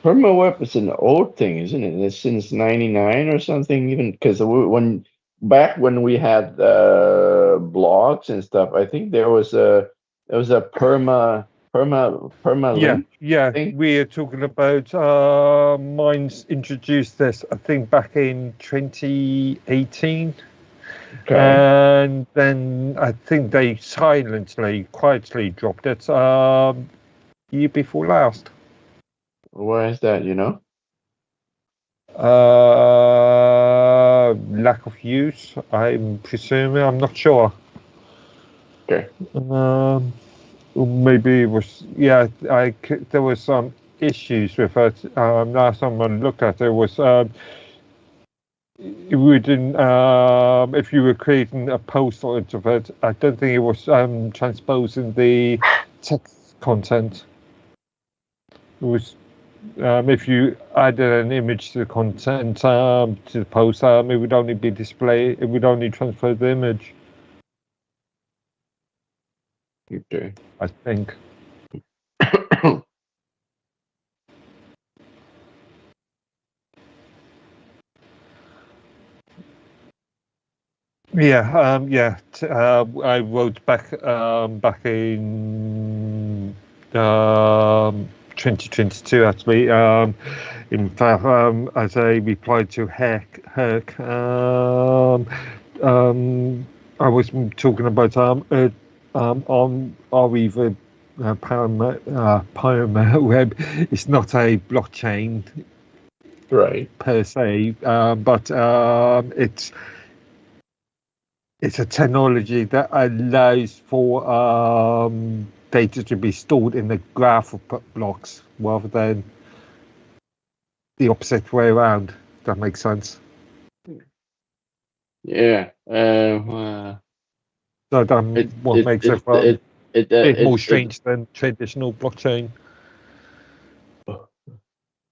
PermaWeb is an old thing, isn't it? It's since '99 or something. Even because back when we had blogs and stuff, I think there was a perma link. Yeah. We're talking about Minds introduced this, I think, back in 2018. Okay. And then I think they quietly dropped it year before last. Why is that, you know? Lack of use, I'm presuming. I'm not sure. Okay. maybe it was, yeah, there was some issues with it. Last time I looked at it, was it wouldn't, if you were creating a post out of it, I don't think it was transposing the text content. It was, if you added an image to the content, to the post, it would only be it would only transfer the image, Okay. I think. Yeah, I wrote back in 2022 actually. In fact, as a reply to Herc, I was talking about on Ariva Paramount Web. It's not a blockchain Right. per se, but it's a technology that allows for data to be stored in the graph of blocks rather than the opposite way around. If that makes sense. Yeah. So that what makes it a bit more strange than traditional blockchain.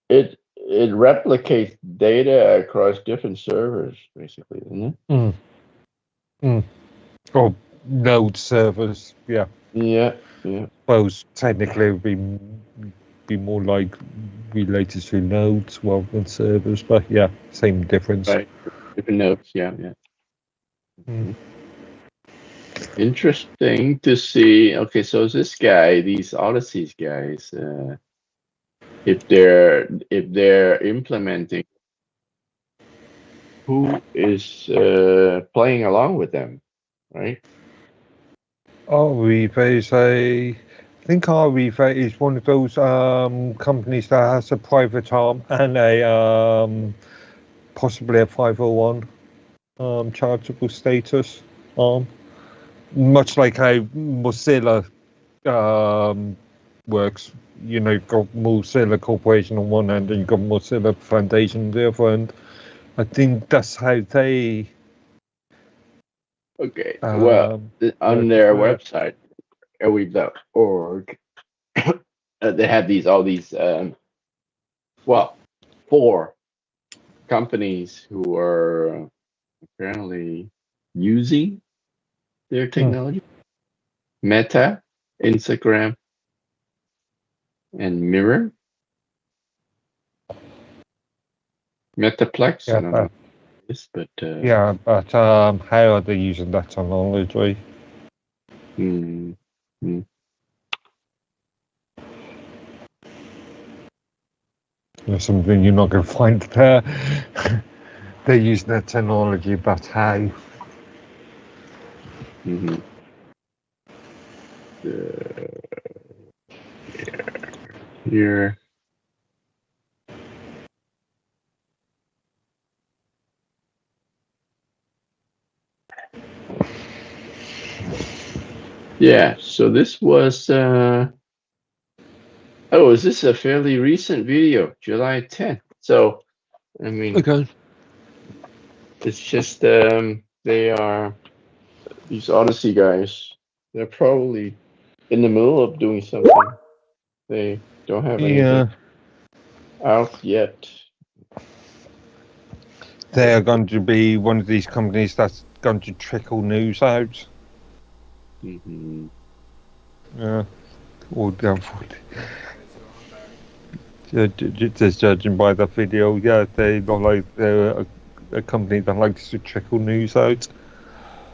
It replicates data across different servers, basically, isn't it? Or node servers, yeah. Yeah. Suppose technically it would be more like related to nodes rather than servers, but yeah, same difference. Right. Different nodes, yeah. Interesting to see. Okay, so these Odysseys guys, if they're implementing, who is playing along with them, right? Ariva is I think Ariva is one of those companies that has a private arm and a possibly a 501 charitable status arm, much like how Mozilla works. You know, you've got Mozilla Corporation on one end and you've got Mozilla Foundation on the other end. I think that's how they. Okay. Well, on their website, aweave.org, they have all these 4 companies who are apparently using their technology. Meta, Instagram, and Mirror. Metaplex, I don't know this, but yeah, but how are they using that technology? There's something you're not going to find there. They're using that technology, but how? Here. Yeah, so this was is this a fairly recent video, July 10th? So, I mean, okay. It's just they are these Odyssey guys. They're probably in the middle of doing something. They don't have anything out yet. They are going to be one of these companies that's going to trickle news out. Yeah. Or just judging by the video, yeah, they're a company that likes to trickle news out.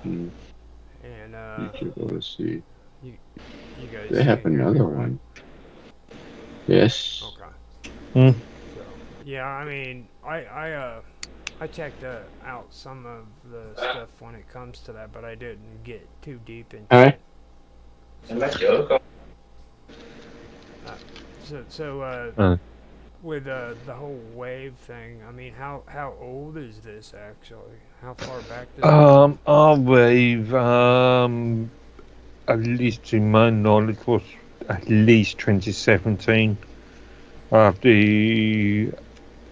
And let's see. You guys. They have another one. Yes. Okay. So, yeah, I mean, I checked out some of the stuff when it comes to that, but I didn't get too deep into it. So with the whole wave thing, I mean, how old is this actually? How far back does our wave at least to my knowledge, was at least 2017. I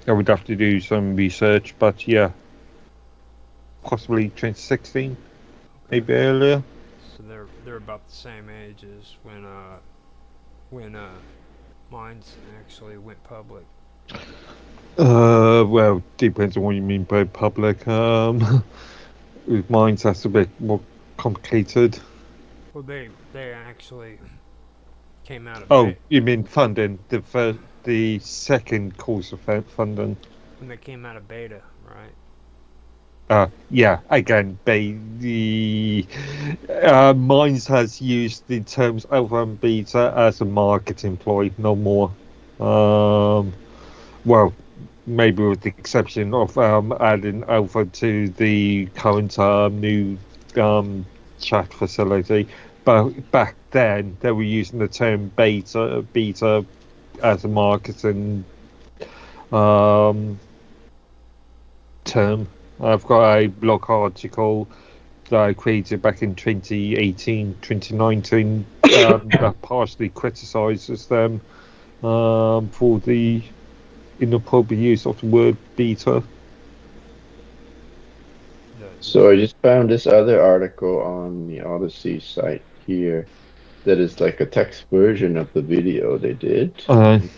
would have to do some research, but yeah, possibly 2016, maybe earlier. So they're about the same age as when Mines actually went public. Well, depends on what you mean by public. With mine, that's a bit more complicated. Well, they actually came out of Oh, you mean funding? The second course of funding. when they came out of beta, right? Yeah. Again, the Mines has used the terms alpha and beta as a marketing ploy, no more. Well, maybe with the exception of adding alpha to the current new chat facility. But back then, they were using the term beta as a marketing term. I've got a blog article that I created back in 2018, 2019 that partially criticises them for the inappropriate use of the word beta. So I just found this other article on the Odyssey site here that is like a text version of the video they did. See, that's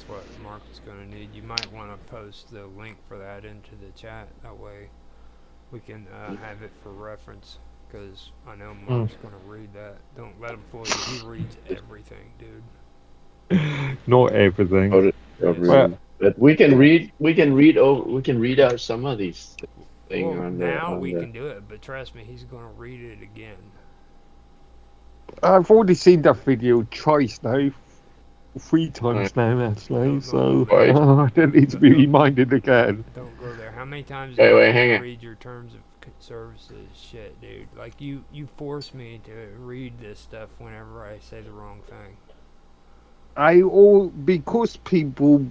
what Mark's going to need. You might want to post the link for that into the chat. That way we can have it for reference. Because I know Mark's going to read that. Don't let him fool you. He reads everything, dude. Not everything. Yes. But we can read out some of these things Well, on now we the... can do it, but trust me, he's going to read it again. I've already seen that video twice now. 3 times now, actually. No, So no, I don't need to be reminded again. Don't go there. How many times Wait, did I hang on. read your terms of services? Shit, dude. Like, you force me to read this stuff whenever I say the wrong thing. Because people,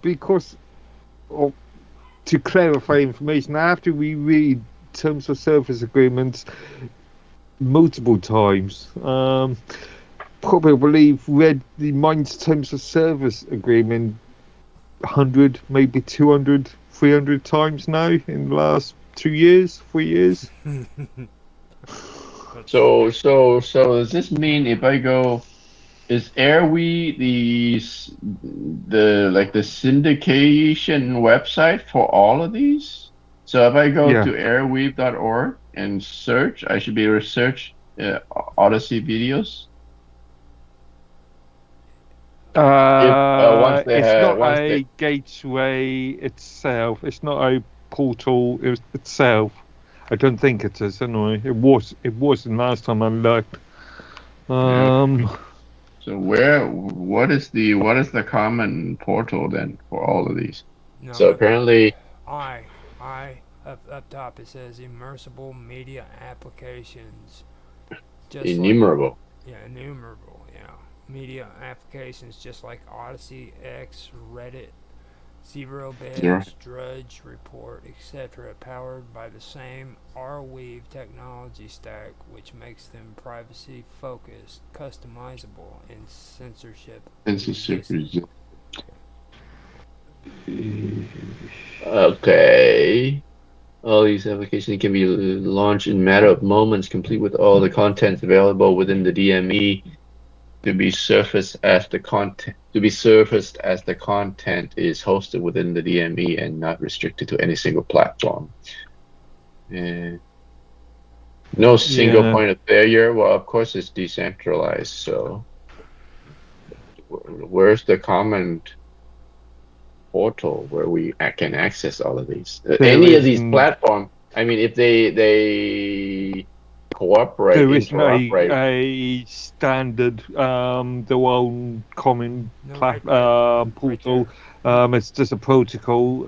because to clarify information, I have to reread terms of service agreements multiple times. Probably read the Mines terms of service agreement 100, maybe 200, 300 times now in the last 2 years, 3 years. So does this mean if I go, is Airwe the syndication website for all of these? So if I go to airweave.org and search, I should be able to search Odyssey videos. It's not a gateway itself. It's not a portal itself. I don't think it is anyway. It wasn't last time I looked. So what is the common portal then for all of these? No, So apparently up top it says immersible media applications. innumerable. Innumerable, yeah. Media applications just like Odyssey, X, Reddit, Zero Beds, Drudge, Report, etc., powered by the same Arweave technology stack, which makes them privacy-focused, customizable, and censorship. Okay. All these applications can be launched in a matter of moments, complete with all the contents available within the DME to be surfaced as the content is hosted within the DME and not restricted to any single platform. No single point of failure. Well, of course it's decentralized, so where's the common portal where we can access all of these? Any of these platforms, I mean, if they cooperate, there isn't a standard, their own common portal. It's just a protocol.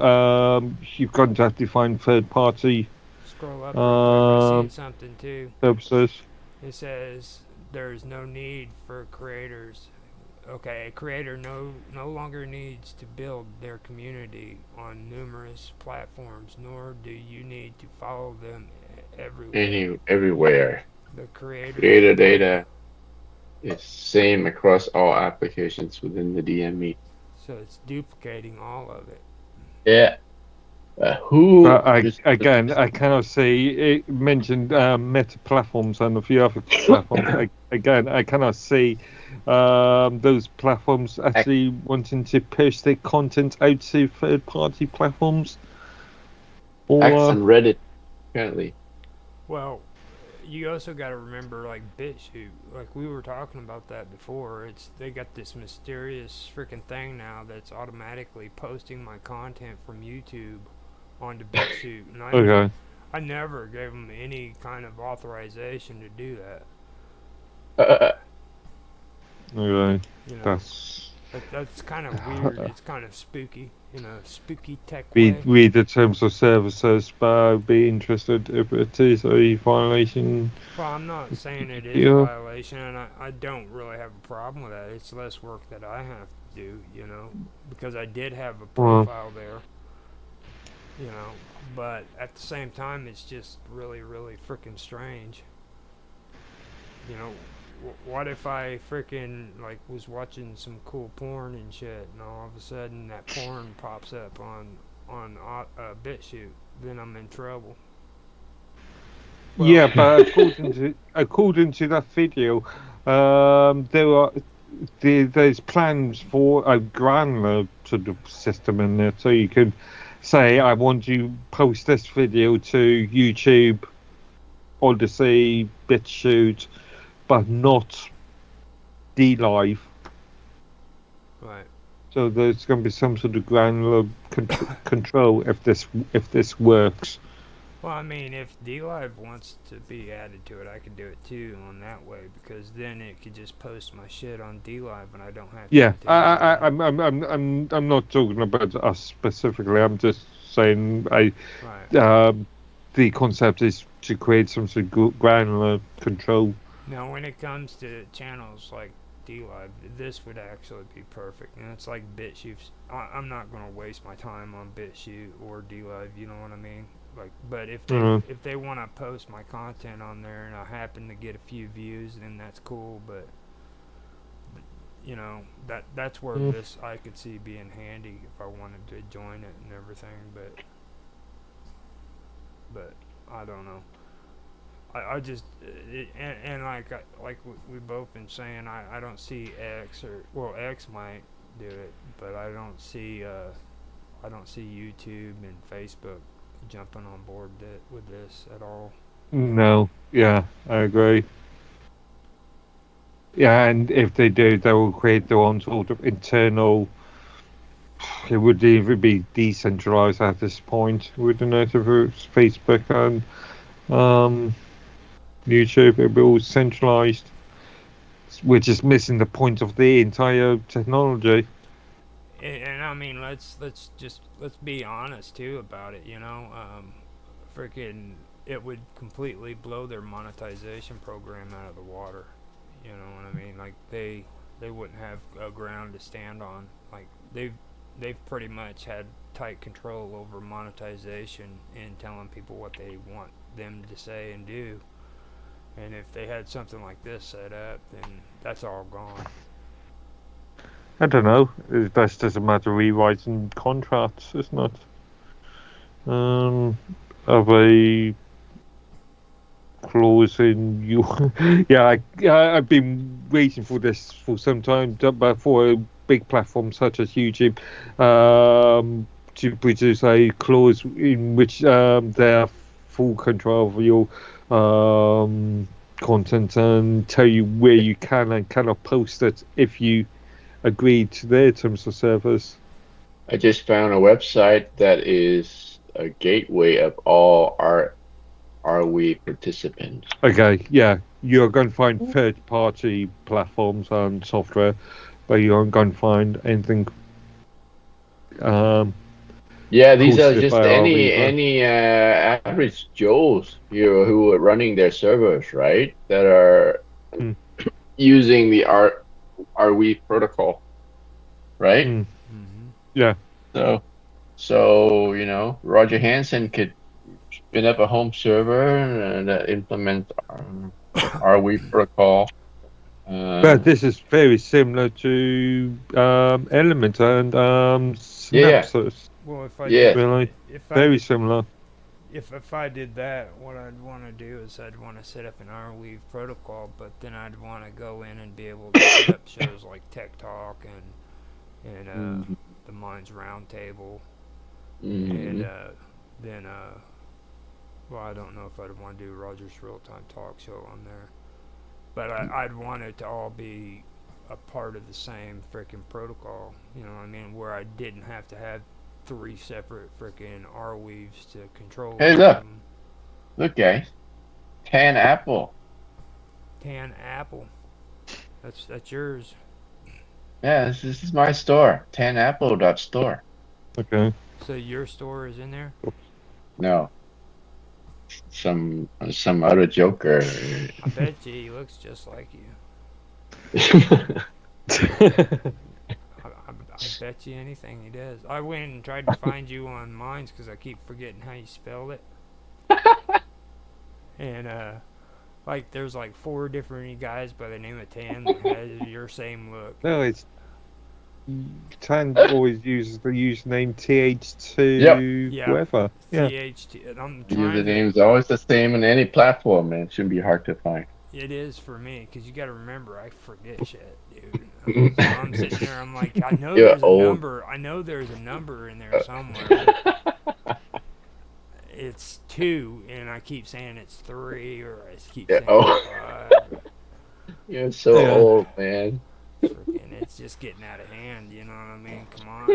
You've got to have to find third-party Scroll up I see something too. Services. It says there's no need for creators. Okay, a creator no longer needs to build their community on numerous platforms, nor do you need to follow them Everywhere. The creator Creator data is same across all applications within the DME. So it's duplicating all of it. Yeah. Who But just I cannot see it mentioned meta platforms and a few other platforms. I cannot see those platforms actually wanting to push their content out to third-party platforms. X and Reddit apparently. Well, you also got to remember, like BitChute, like we were talking about that before. They got this mysterious freaking thing now that's automatically posting my content from YouTube onto BitChute, and I never gave them any kind of authorization to do that. Okay, You know, that's kind of weird. It's kind of spooky, spooky tech way. read the terms of services, but I'd be interested if it is a violation. Well, I'm not saying it is a violation, and I don't really have a problem with that. It's less work that I have to do, because I did have a profile there, but at the same time, it's just really, really freaking strange. What if I freaking was watching some cool porn and shit, and all of a sudden that porn pops up on BitChute? Then I'm in trouble. Well, yeah, but according to that video, there's plans for a granular sort of system in there, so you could say, I want to post this video to YouTube, Odyssey, BitChute, but not DLive. Right. So there's going to be some sort of granular control if this works. Well, I mean, if DLive wants to be added to it, I could do it too on that way, because then it could just post my shit on DLive, and I don't have to. Yeah, I'm not talking about us specifically. I'm just saying the concept is to create some sort of granular control. Now, when it comes to channels like DLive, this would actually be perfect. And it's like BitChute. I'm not going to waste my time on BitChute or DLive, you know what I mean? But if they want to post my content on there and I happen to get a few views, then that's cool. But that's where this I could see being handy if I wanted to join it and everything. But I don't know. I just and like we both been saying, I don't see X X might do it, but I don't see YouTube and Facebook jumping on board with this at all. No, yeah, I agree. Yeah, and if they do, they will create their own sort of internal. It would either be decentralized at this point, wouldn't it? If it's Facebook and YouTube, it will be all centralized, which is missing the point of the entire technology. And I mean, let's be honest too about it. Freaking, it would completely blow their monetization program out of the water. You know what I mean? Like they wouldn't have a ground to stand on. Like they've pretty much had tight control over monetization and telling people what they want them to say and do. And if they had something like this set up, then that's all gone. I don't know. That's just a matter of rewriting contracts, isn't it? Of a clause in you. I've been waiting for this for some time, but for a big platform such as YouTube, to produce a clause in which they have full control of your content and tell you where you can and cannot post it if you agree to their terms of service. I just found a website that is a gateway of all Arweave participants. Okay, yeah, you're going to find third-party platforms and software, but you aren't going to find anything. These are just any average Joes here who are running their servers, right? That are using the Arweave protocol, right? Yeah. So Roger Hansen could spin up a home server that implements Arweave protocol. But this is very similar to Element and Yeah. Synapses. Well, if I Yeah. Really, if I very did, similar. if I did that, what I'd want to do is I'd want to set up an Arweave protocol, but then I'd want to go in and be able to set up shows like Tech Talk and the Minds Roundtable, and then well, I don't know if I'd want to do Roger's Real Time Talk Show on there, but I'd want it to all be a part of the same freaking protocol. You know what I mean? Where I didn't have to have 3 separate freaking Arweaves to control. Hey, look. Look, guys. Tan Apple. Tan Apple. That's yours. Yeah, this is my store. Tanapple.store. Okay. So your store is in there? No. Some other joker. I bet you he looks just like you. I bet you anything he does. I went and tried to find you on Minds because I keep forgetting how you spelled it. And like there's like 4 different guys by the name of Tan that has your same look. No, it's Tan always uses the username TH2 Yep. whatever. Yeah. THT. And I'm trying to, Username's always the same on any platform, man. It shouldn't be hard to find. it is for me because you got to remember I forget shit, dude. So I'm sitting there. I'm like, I know You're there's old. a number. I know there's a number in there somewhere. It's 2, and I keep saying it's 3, or I keep saying it's 5. You're so old, man. Freaking, it's just getting out of hand. You know what I mean? Come on,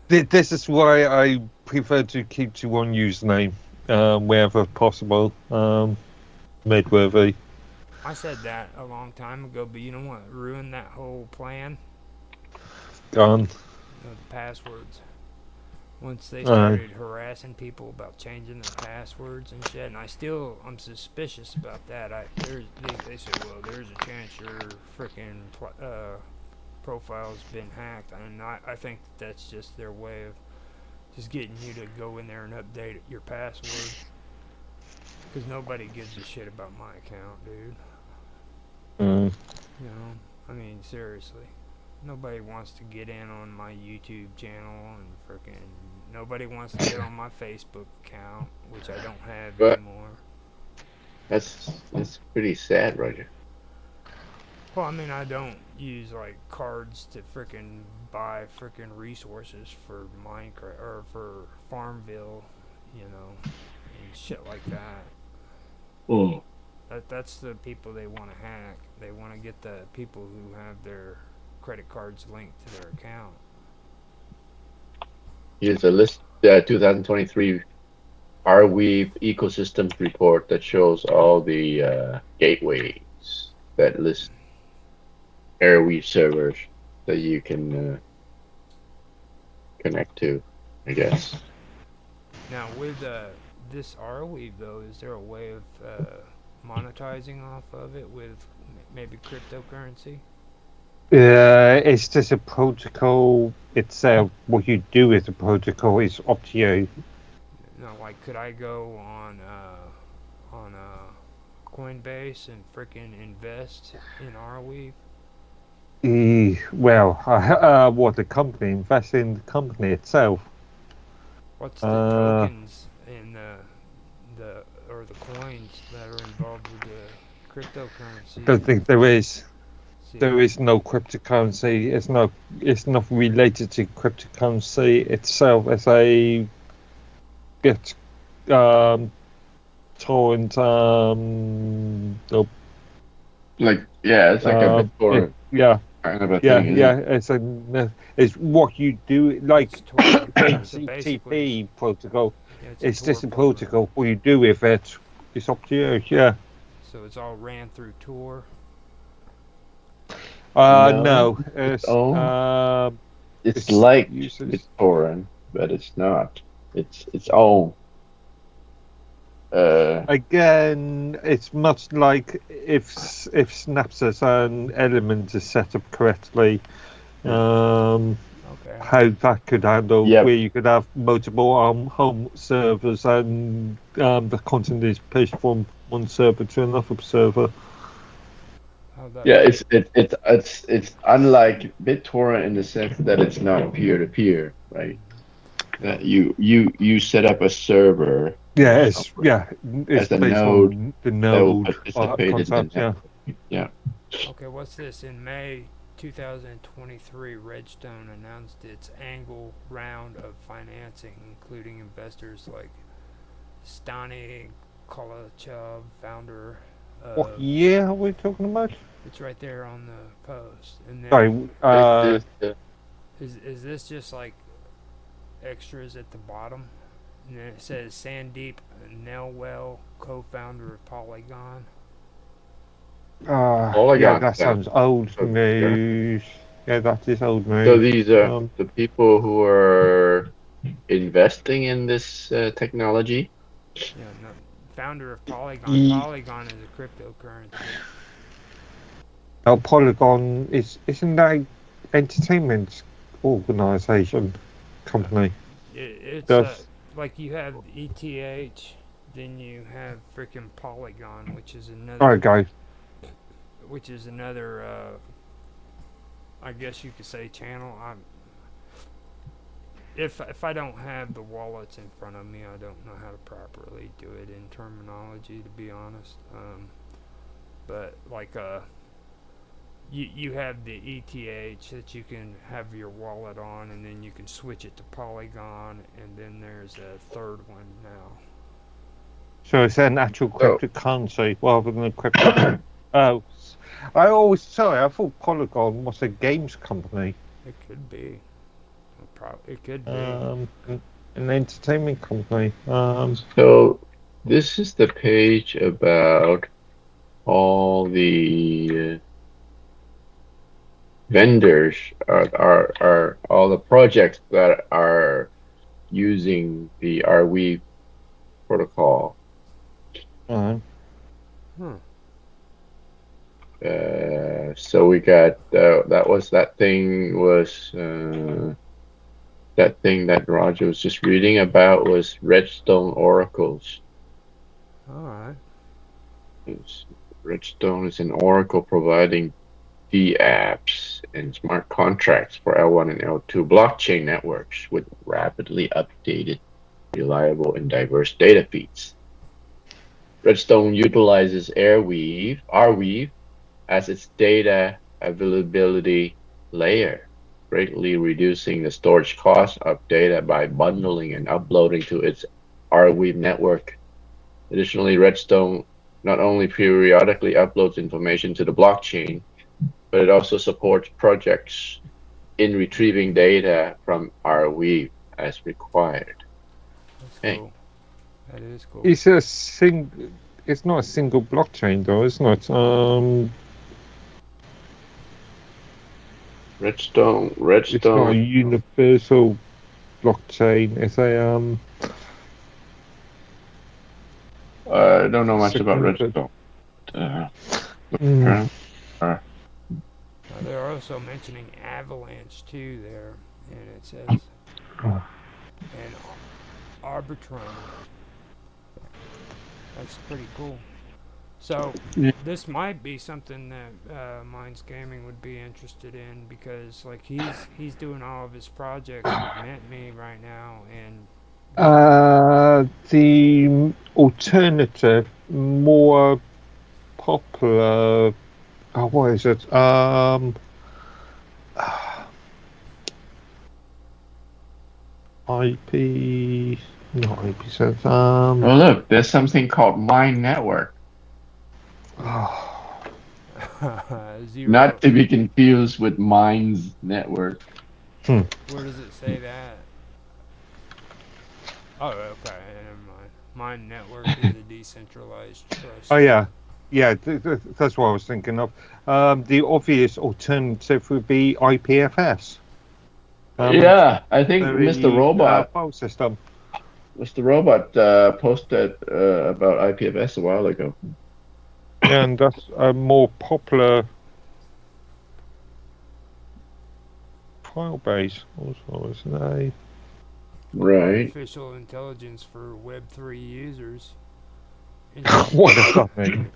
dude. This is why I prefer to keep to one username wherever possible. Midworthy. I said that a long time ago, but you know what ruined that whole plan? Gone. The passwords. Once they started harassing people about changing their passwords and shit, and I'm suspicious about that. They said, well, there's a chance your freaking profile's been hacked, and I think that's just their way of just getting you to go in there and update your password. Because nobody gives a shit about my account, dude. You know, I mean, seriously. Nobody wants to get in on my YouTube channel, and freaking nobody wants to get on my Facebook account, which I don't have anymore. That's pretty sad, Roger. Well, I mean, I don't use like cards to freaking buy freaking resources for Minecraft or for Farmville, you know, and shit like that. That's the people they want to hack. They want to get the people who have their credit cards linked to their account. Here's a list, 2023 Arweave ecosystems report that shows all the gateways that list Arweave servers that you can connect to, I guess. Now, with this Arweave, though, is there a way of monetizing off of it with maybe cryptocurrency? It's just a protocol itself. What you do with the protocol is up to you. No, like, could I go on Coinbase and freaking invest in Arweave? Well, what the company invests in the company itself. What's the tokens in the coins that are involved with the cryptocurrency? Don't think there is. There is no cryptocurrency. It's not related to cryptocurrency itself. As a torrent. Like, yeah, it's like a BitTorrent. Yeah. Kind of a Yeah, thing, yeah. It's what you do, like HTTP protocol. Yeah, It's just a protocol. What you do with it, it's up to you. Yeah. So it's all ran through Tor. No. It's like BitTorrent, but it's not. It's its own. Again, it's much like if Synapses and Element is set up correctly. I Okay. how that could handle Yep. where you could have multiple home servers and the content is pushed from one server to another server. How that Yeah, it's unlike BitTorrent in the sense that it's not peer to peer, right? That you set up a server Yeah, somewhere it's as a based node on the that will node participate in the concept. Yeah. network. Yeah. Okay, what's this? In May 2023, Redstone announced its annual round of financing, including investors like Stani Kolochov, founder What of. year are we talking about? It's right there on the post. And then Sorry, is this just like extras at the bottom? And then it says Sandeep Nelwell, co-founder of Polygon. yeah, Polygon that stuff. sounds old Okay. news. Yeah, that is old news. So these are the people who are investing in this technology. Yeah, no, founder of Polygon. Ye- Polygon is a cryptocurrency. Polygon isn't that entertainment organization company? It's Does like you have ETH, then you have freaking Polygon, which is another. okay? Which is another. I guess you could say channel. If I don't have the wallets in front of me, I don't know how to properly do it in terminology, to be honest. But like you have the ETH that you can have your wallet on, and then you can switch it to Polygon, and then there's a third one now. So it's an actual cryptocurrency rather than a crypto. Oh, I thought Polygon was a games company. It could be. It could be. An entertainment company. So this is the page about all the vendors are all the projects that are using the Arweave protocol. So we got that thing that Roger was just reading about was Redstone oracles. All right. Redstone is an oracle providing apps and smart contracts for L1 and L2 blockchain networks with rapidly updated, reliable, and diverse data feeds. Redstone utilizes Arweave as its data availability layer, greatly reducing the storage cost of data by bundling and uploading to its Arweave network. Additionally, Redstone not only periodically uploads information to the blockchain, but it also supports projects in retrieving data from Arweave as required. That's cool. That is cool. It's not a single blockchain though, isn't it? Redstone. It's not a universal blockchain. It's a I don't know much about Redstone. They're also mentioning Avalanche too there, and it says and Arbitrum. That's pretty cool. So this might be something that Minds Gaming would be interested in, because like he's doing all of his projects with MintMe right now, and the alternative, more popular. What is it? IP, not IP sense. Oh look, there's something called Mine Network. Not to be confused with Mines Network. Where does it say that? Oh, okay, never mind. Mine Network is a decentralized trust. Oh yeah, that's what I was thinking of. The obvious alternative would be IPFS. Yeah, I think Mr. Robot file system. Mr. Robot posted about IPFS a while ago. And that's a more popular file base. Also, isn't a Right. Artificial intelligence for Web3 users. what does that mean?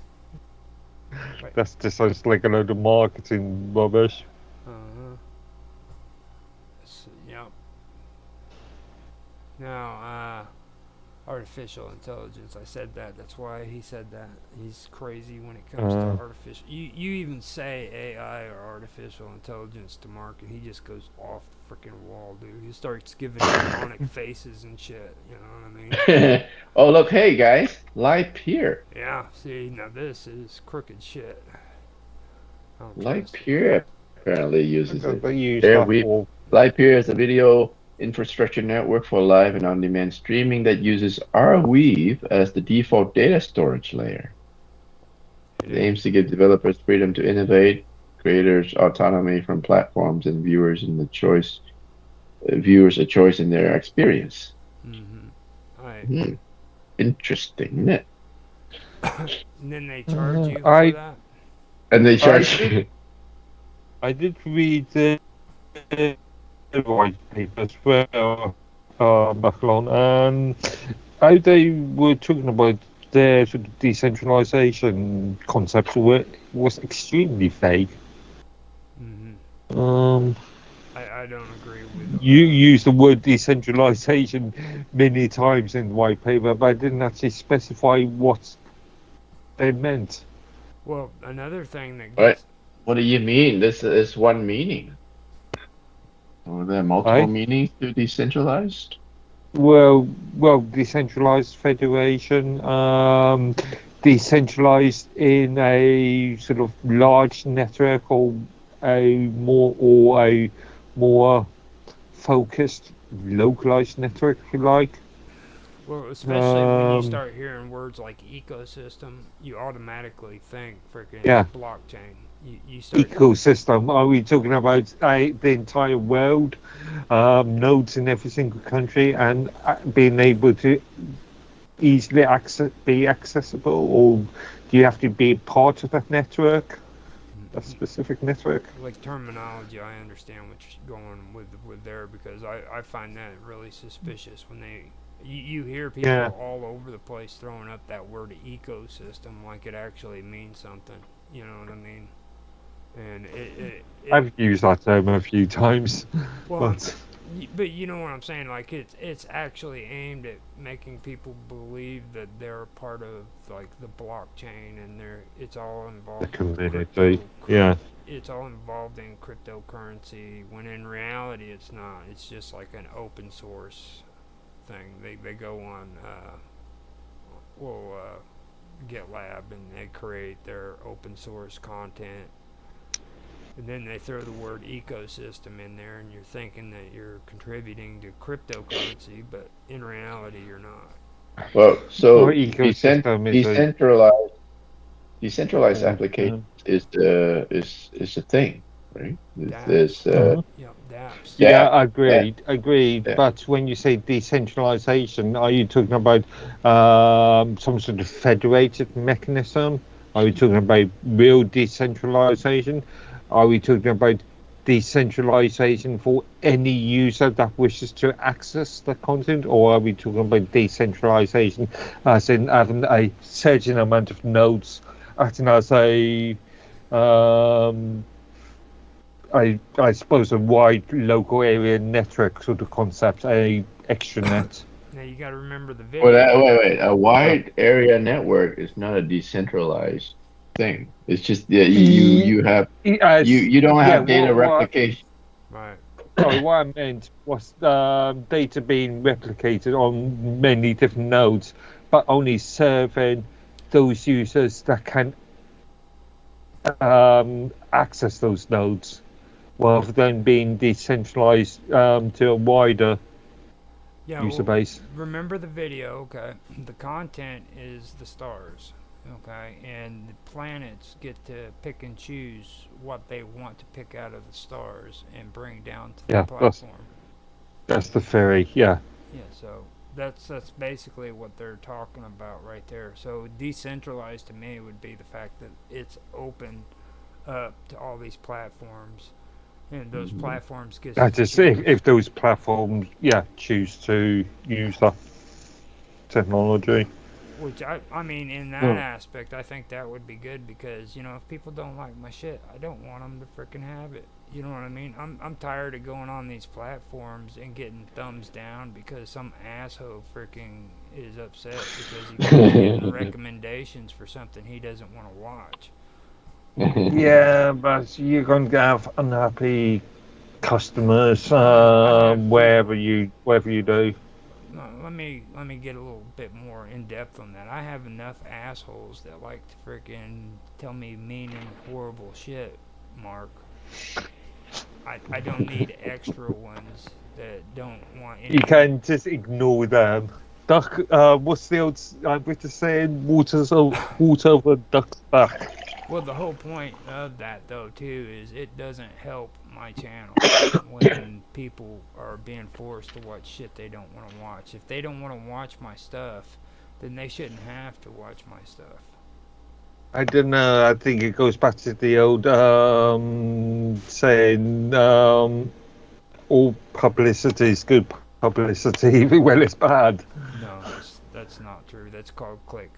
Wait. That's just sounds like a load of marketing rubbish. Uh-huh. Yep. Now, artificial intelligence. I said that. That's why he said that. He's crazy when it comes to artificial. You even say AI or artificial intelligence to Mark, and he just goes off the freaking wall, dude. He starts giving demonic faces and shit. You know what I mean? Oh, look, hey guys, live peer. Yeah. See, now this is crooked shit. I don't Live trust it. peer apparently uses it. They use There that we for Live peer is a video infrastructure network for live and on-demand streaming that uses Arweave as the default data storage layer. It aims to give developers freedom to innovate, creators autonomy from platforms, and viewers a choice in their experience. Right. Interesting, isn't it? And then they charge you I- for that? And they charge you. I did read the white paper as well, Backlon, and how they were talking about their sort of decentralization concepts was extremely vague. I don't agree with You used the word decentralization many times in the white paper, but I didn't actually specify what they meant. Well, another thing that What? gets What do you mean? This is one meaning. Or there multiple meanings to decentralized? Well, decentralized federation, decentralized in a sort of large network, or a more focused, localized network, if you like. Well, especially when you start hearing words like ecosystem, you automatically think freaking blockchain. You start Ecosystem. Are we talking about the entire world, nodes in every single country, and being able to easily be accessible, or do you have to be part of that network, that specific network? like terminology? I understand what you're going with there, because I find that really suspicious when you hear people all over the place throwing up that word ecosystem like it actually means something. You know what I mean? And I've used that term a few times. Well, but you know what I'm saying? Like it's actually aimed at making people believe that they're a part of like the blockchain, and it's all involved. The community, It's all involved in cryptocurrency, when in reality it's not. It's just like an open source thing. They go on GitLab, and they create their open source content. And then they throw the word ecosystem in there, and you're thinking that you're contributing to cryptocurrency, but in reality, you're not. Well, so decentralized application is the thing, right? Dapps. Yeah, agreed. Yeah. But when you say decentralization, are you talking about some sort of federated mechanism? Are we talking about real decentralization? Are we talking about decentralization for any user that wishes to access the content, or are we talking about decentralization as in having a certain amount of nodes acting as I suppose a wide local area network sort of concept, a extranet? Now you got to remember the video. Wait. A wide area network is not a decentralized thing. It's just you don't have data replication. Right. Sorry, what I meant was data being replicated on many different nodes, but only serving those users that can access those nodes, rather than being decentralized to a wider user base. Remember the video, okay? The content is the stars, okay? And the planets get to pick and choose what they want to pick out of the stars and bring down to the platform. That's the theory, yeah. Yeah, so that's basically what they're talking about right there. So decentralized to me would be the fact that it's open up to all these platforms, And those platforms get. I just if those platforms, choose to use that technology. Which I mean, in that aspect, I think that would be good because if people don't like my shit, I don't want them to freaking have it. You know what I mean? I'm tired of going on these platforms and getting thumbs down because some asshole freaking is upset because he keeps getting recommendations for something he doesn't want to watch. Yeah, but you're going to have unhappy customers wherever you do. Let me get a little bit more in depth on that. I have enough assholes that like to freaking tell me mean and horrible shit, Mark. I don't need extra ones that don't want anything. You can just ignore them. Duck. What's the old British saying? Water over duck's back. Well, the whole point of that, though, too, is it doesn't help my channel when people are being forced to watch shit they don't want to watch. If they don't want to watch my stuff, then they shouldn't have to watch my stuff. I don't know. I think it goes back to the old saying, all publicity is good publicity, well, it's bad. No, that's not true. That's called click.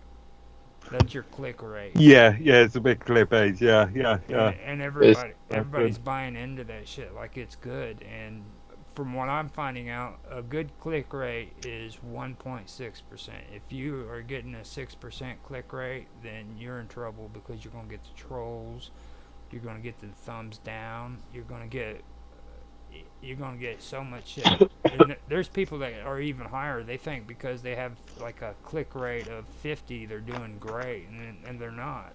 That's your click rate. Yeah, it's a bit clickbait. Yeah. And everybody's buying into that shit like it's good. And from what I'm finding out, a good click rate is 1.6%. If you are getting a 6% click rate, then you're in trouble because you're going to get the trolls, you're going to get the thumbs down, you're going to get so much shit. And there's people that are even higher. They think because they have like a click rate of 50, they're doing great, and they're not.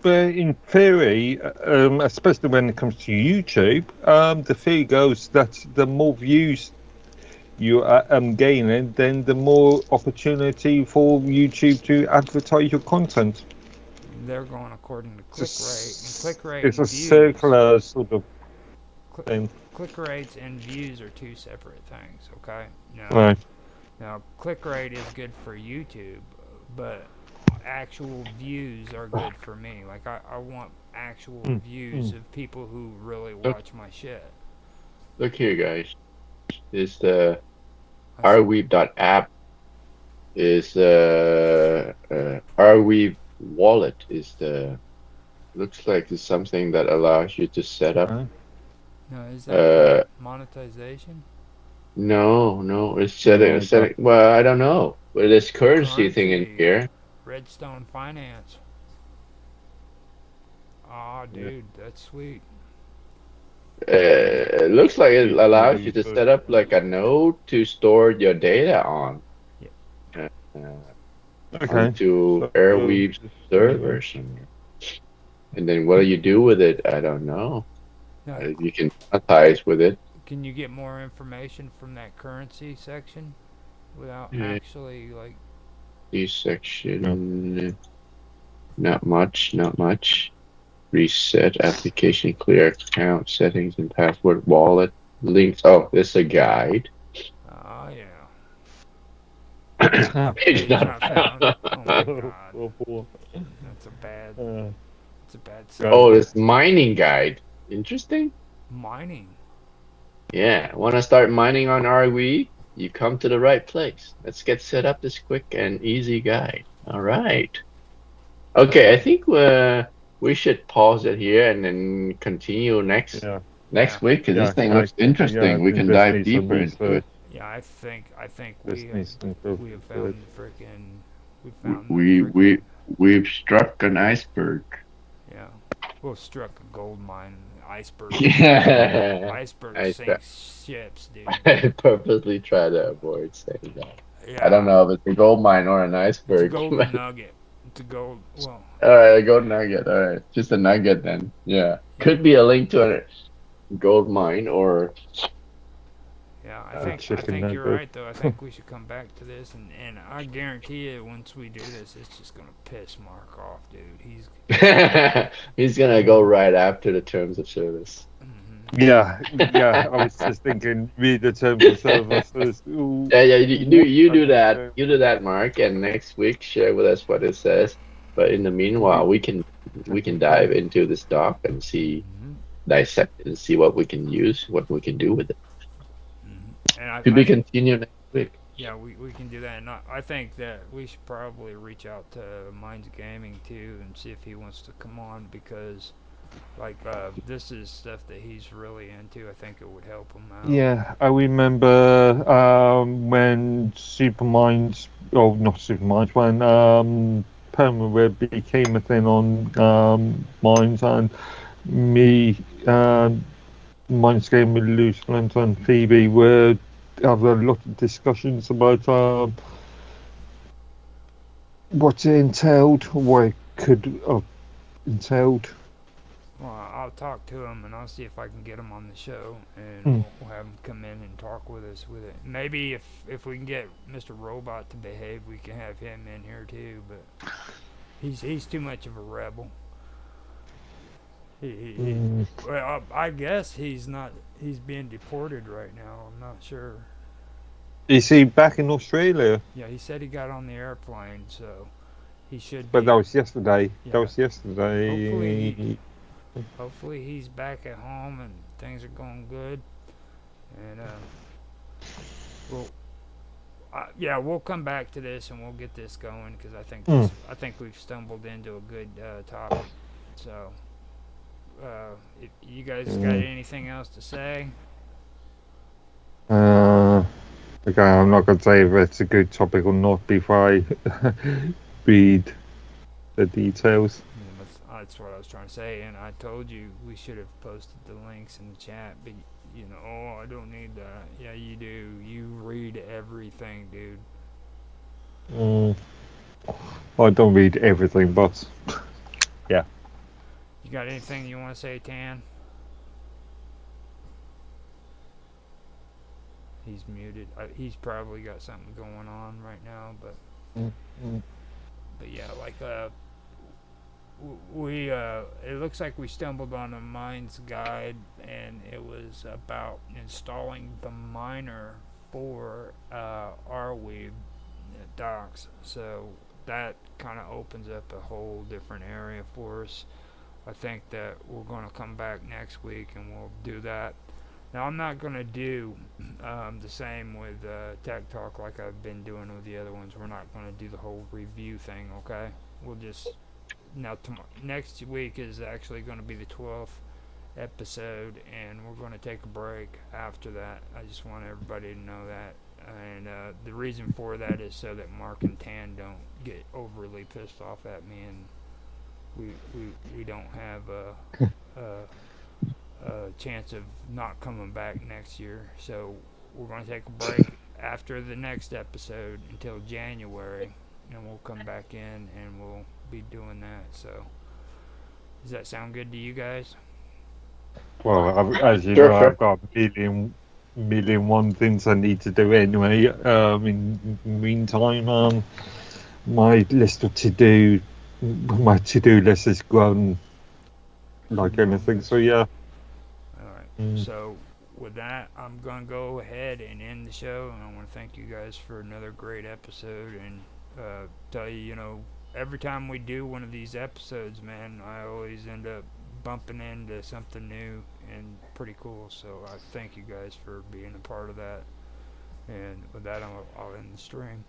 But in theory, especially when it comes to YouTube, the theory goes that the more views you are gaining, then the more opportunity for YouTube to advertise your content. They're going according to click rate. And click rate it's and a views. circular sort of thing. Click rates and views are two separate things, okay? Right. Now, click rate is good for YouTube, but actual views are good for me. Like, I want actual views of people who really watch my shit. Look here, guys. Is the rweave.app is rweave wallet is looks like it's something that allows you to set up. No, is that monetization? No, it's setting. Well, I don't know. But there's currency thing in here. Redstone Finance. Oh, dude, that's sweet. It looks like it allows you to set up like a node to store your data on. Yeah. Onto Airweave servers. And then what do you do with it? I don't know. No. You can monetize with it. Can you get more information from that currency section without actually like? This section, not much. Reset application, clear account settings and password, wallet links. Oh, this is a guide. Oh yeah. Page not found. Oh my god. That's a bad. It's a bad. Oh, this mining guide. Interesting. Mining. Yeah, want to start mining on RWE? You come to the right place. Let's get set up this quick and easy guide. All right. Okay, I think we should pause it here and then continue next week because this thing looks interesting. We can dive deeper into it. Yeah, I think we have found freaking we've struck an iceberg. Yeah, we've struck a gold mine. Iceberg. Yeah. Iceberg sinks ships, dude. I purposely try to avoid saying that. Yeah. I don't know if it's a gold mine or an iceberg. It's a golden nugget. It's a gold. Well. All right, a gold nugget. All right, just a nugget then. Yeah, could be a link to a gold mine or. Yeah, I think you're right though. I think we should come back to this, and I guarantee you, once we do this, it's just gonna piss Mark off, dude. He's gonna go right after the terms of service. Mm-hmm. Yeah. I was just thinking, read the terms of service first. Yeah. You do that. You do that, Mark, and next week share with us what it says. But in the meanwhile, we can dive into this doc and see dissect it and see what we can use, what we can do with it. And To be continued next week. yeah, we can do that. And I think that we should probably reach out to Minds Gaming too and see if he wants to come on, because like this is stuff that he's really into. I think it would help him out. Yeah, I remember when Superminds, oh, not Superminds, when Permaweb became a thing on Minds, and me, Minds Game with Lucian and Phoebe were having a lot of discussions about what it entailed, what it could have entailed. Well, I'll talk to him and I'll see if I can get him on the show, and we'll have him come in and talk with us with it. Maybe if we can get Mr. Robot to behave, we can have him in here too. But he's too much of a rebel. Well, I guess he's not. He's being deported right now. I'm not sure. Is he back in Australia? Yeah, he said he got on the airplane, so he should. But be. that was yesterday. Yeah. That was yesterday. Hopefully he's back at home and things are going good. And we'll come back to this and we'll get this going, because I think we've stumbled into a good topic. So, if you guys got anything else to say? Okay, I'm not going to say if it's a good topic or not before I read the details. That's what I was trying to say, and I told you we should have posted the links in the chat, but I don't need that. Yeah, you do. You read everything, dude. I don't read everything, but yeah. You got anything you want to say, Tan? He's muted. He's probably got something going on right now, but yeah, like we it looks like we stumbled on a Minds guide, and it was about installing the miner for Arweave docks. So that kind of opens up a whole different area for us. I think that we're going to come back next week and we'll do that. Now, I'm not going to do the same with Tech Talk like I've been doing with the other ones. We're not going to do the whole review thing, okay? We'll just... Now, next week is actually going to be the 12th episode, and we're going to take a break after that. I just want everybody to know that. And the reason for that is so that Mark and Tan don't get overly pissed off at me, and we don't have a chance of not coming back next year. So we're going to take a break after the next episode until January, and we'll come back in and we'll be doing that. So does that sound good to you guys? Well, as you know, I've got a million one things I need to do anyway. In the meantime, my list of my to-do list has grown like anything. So yeah. All right. So with that, I'm gonna go ahead and end the show, and I want to thank you guys for another great episode, and tell you, every time we do one of these episodes, man, I always end up bumping into something new and pretty cool. So I thank you guys for being a part of that. And with that, I'll end the stream.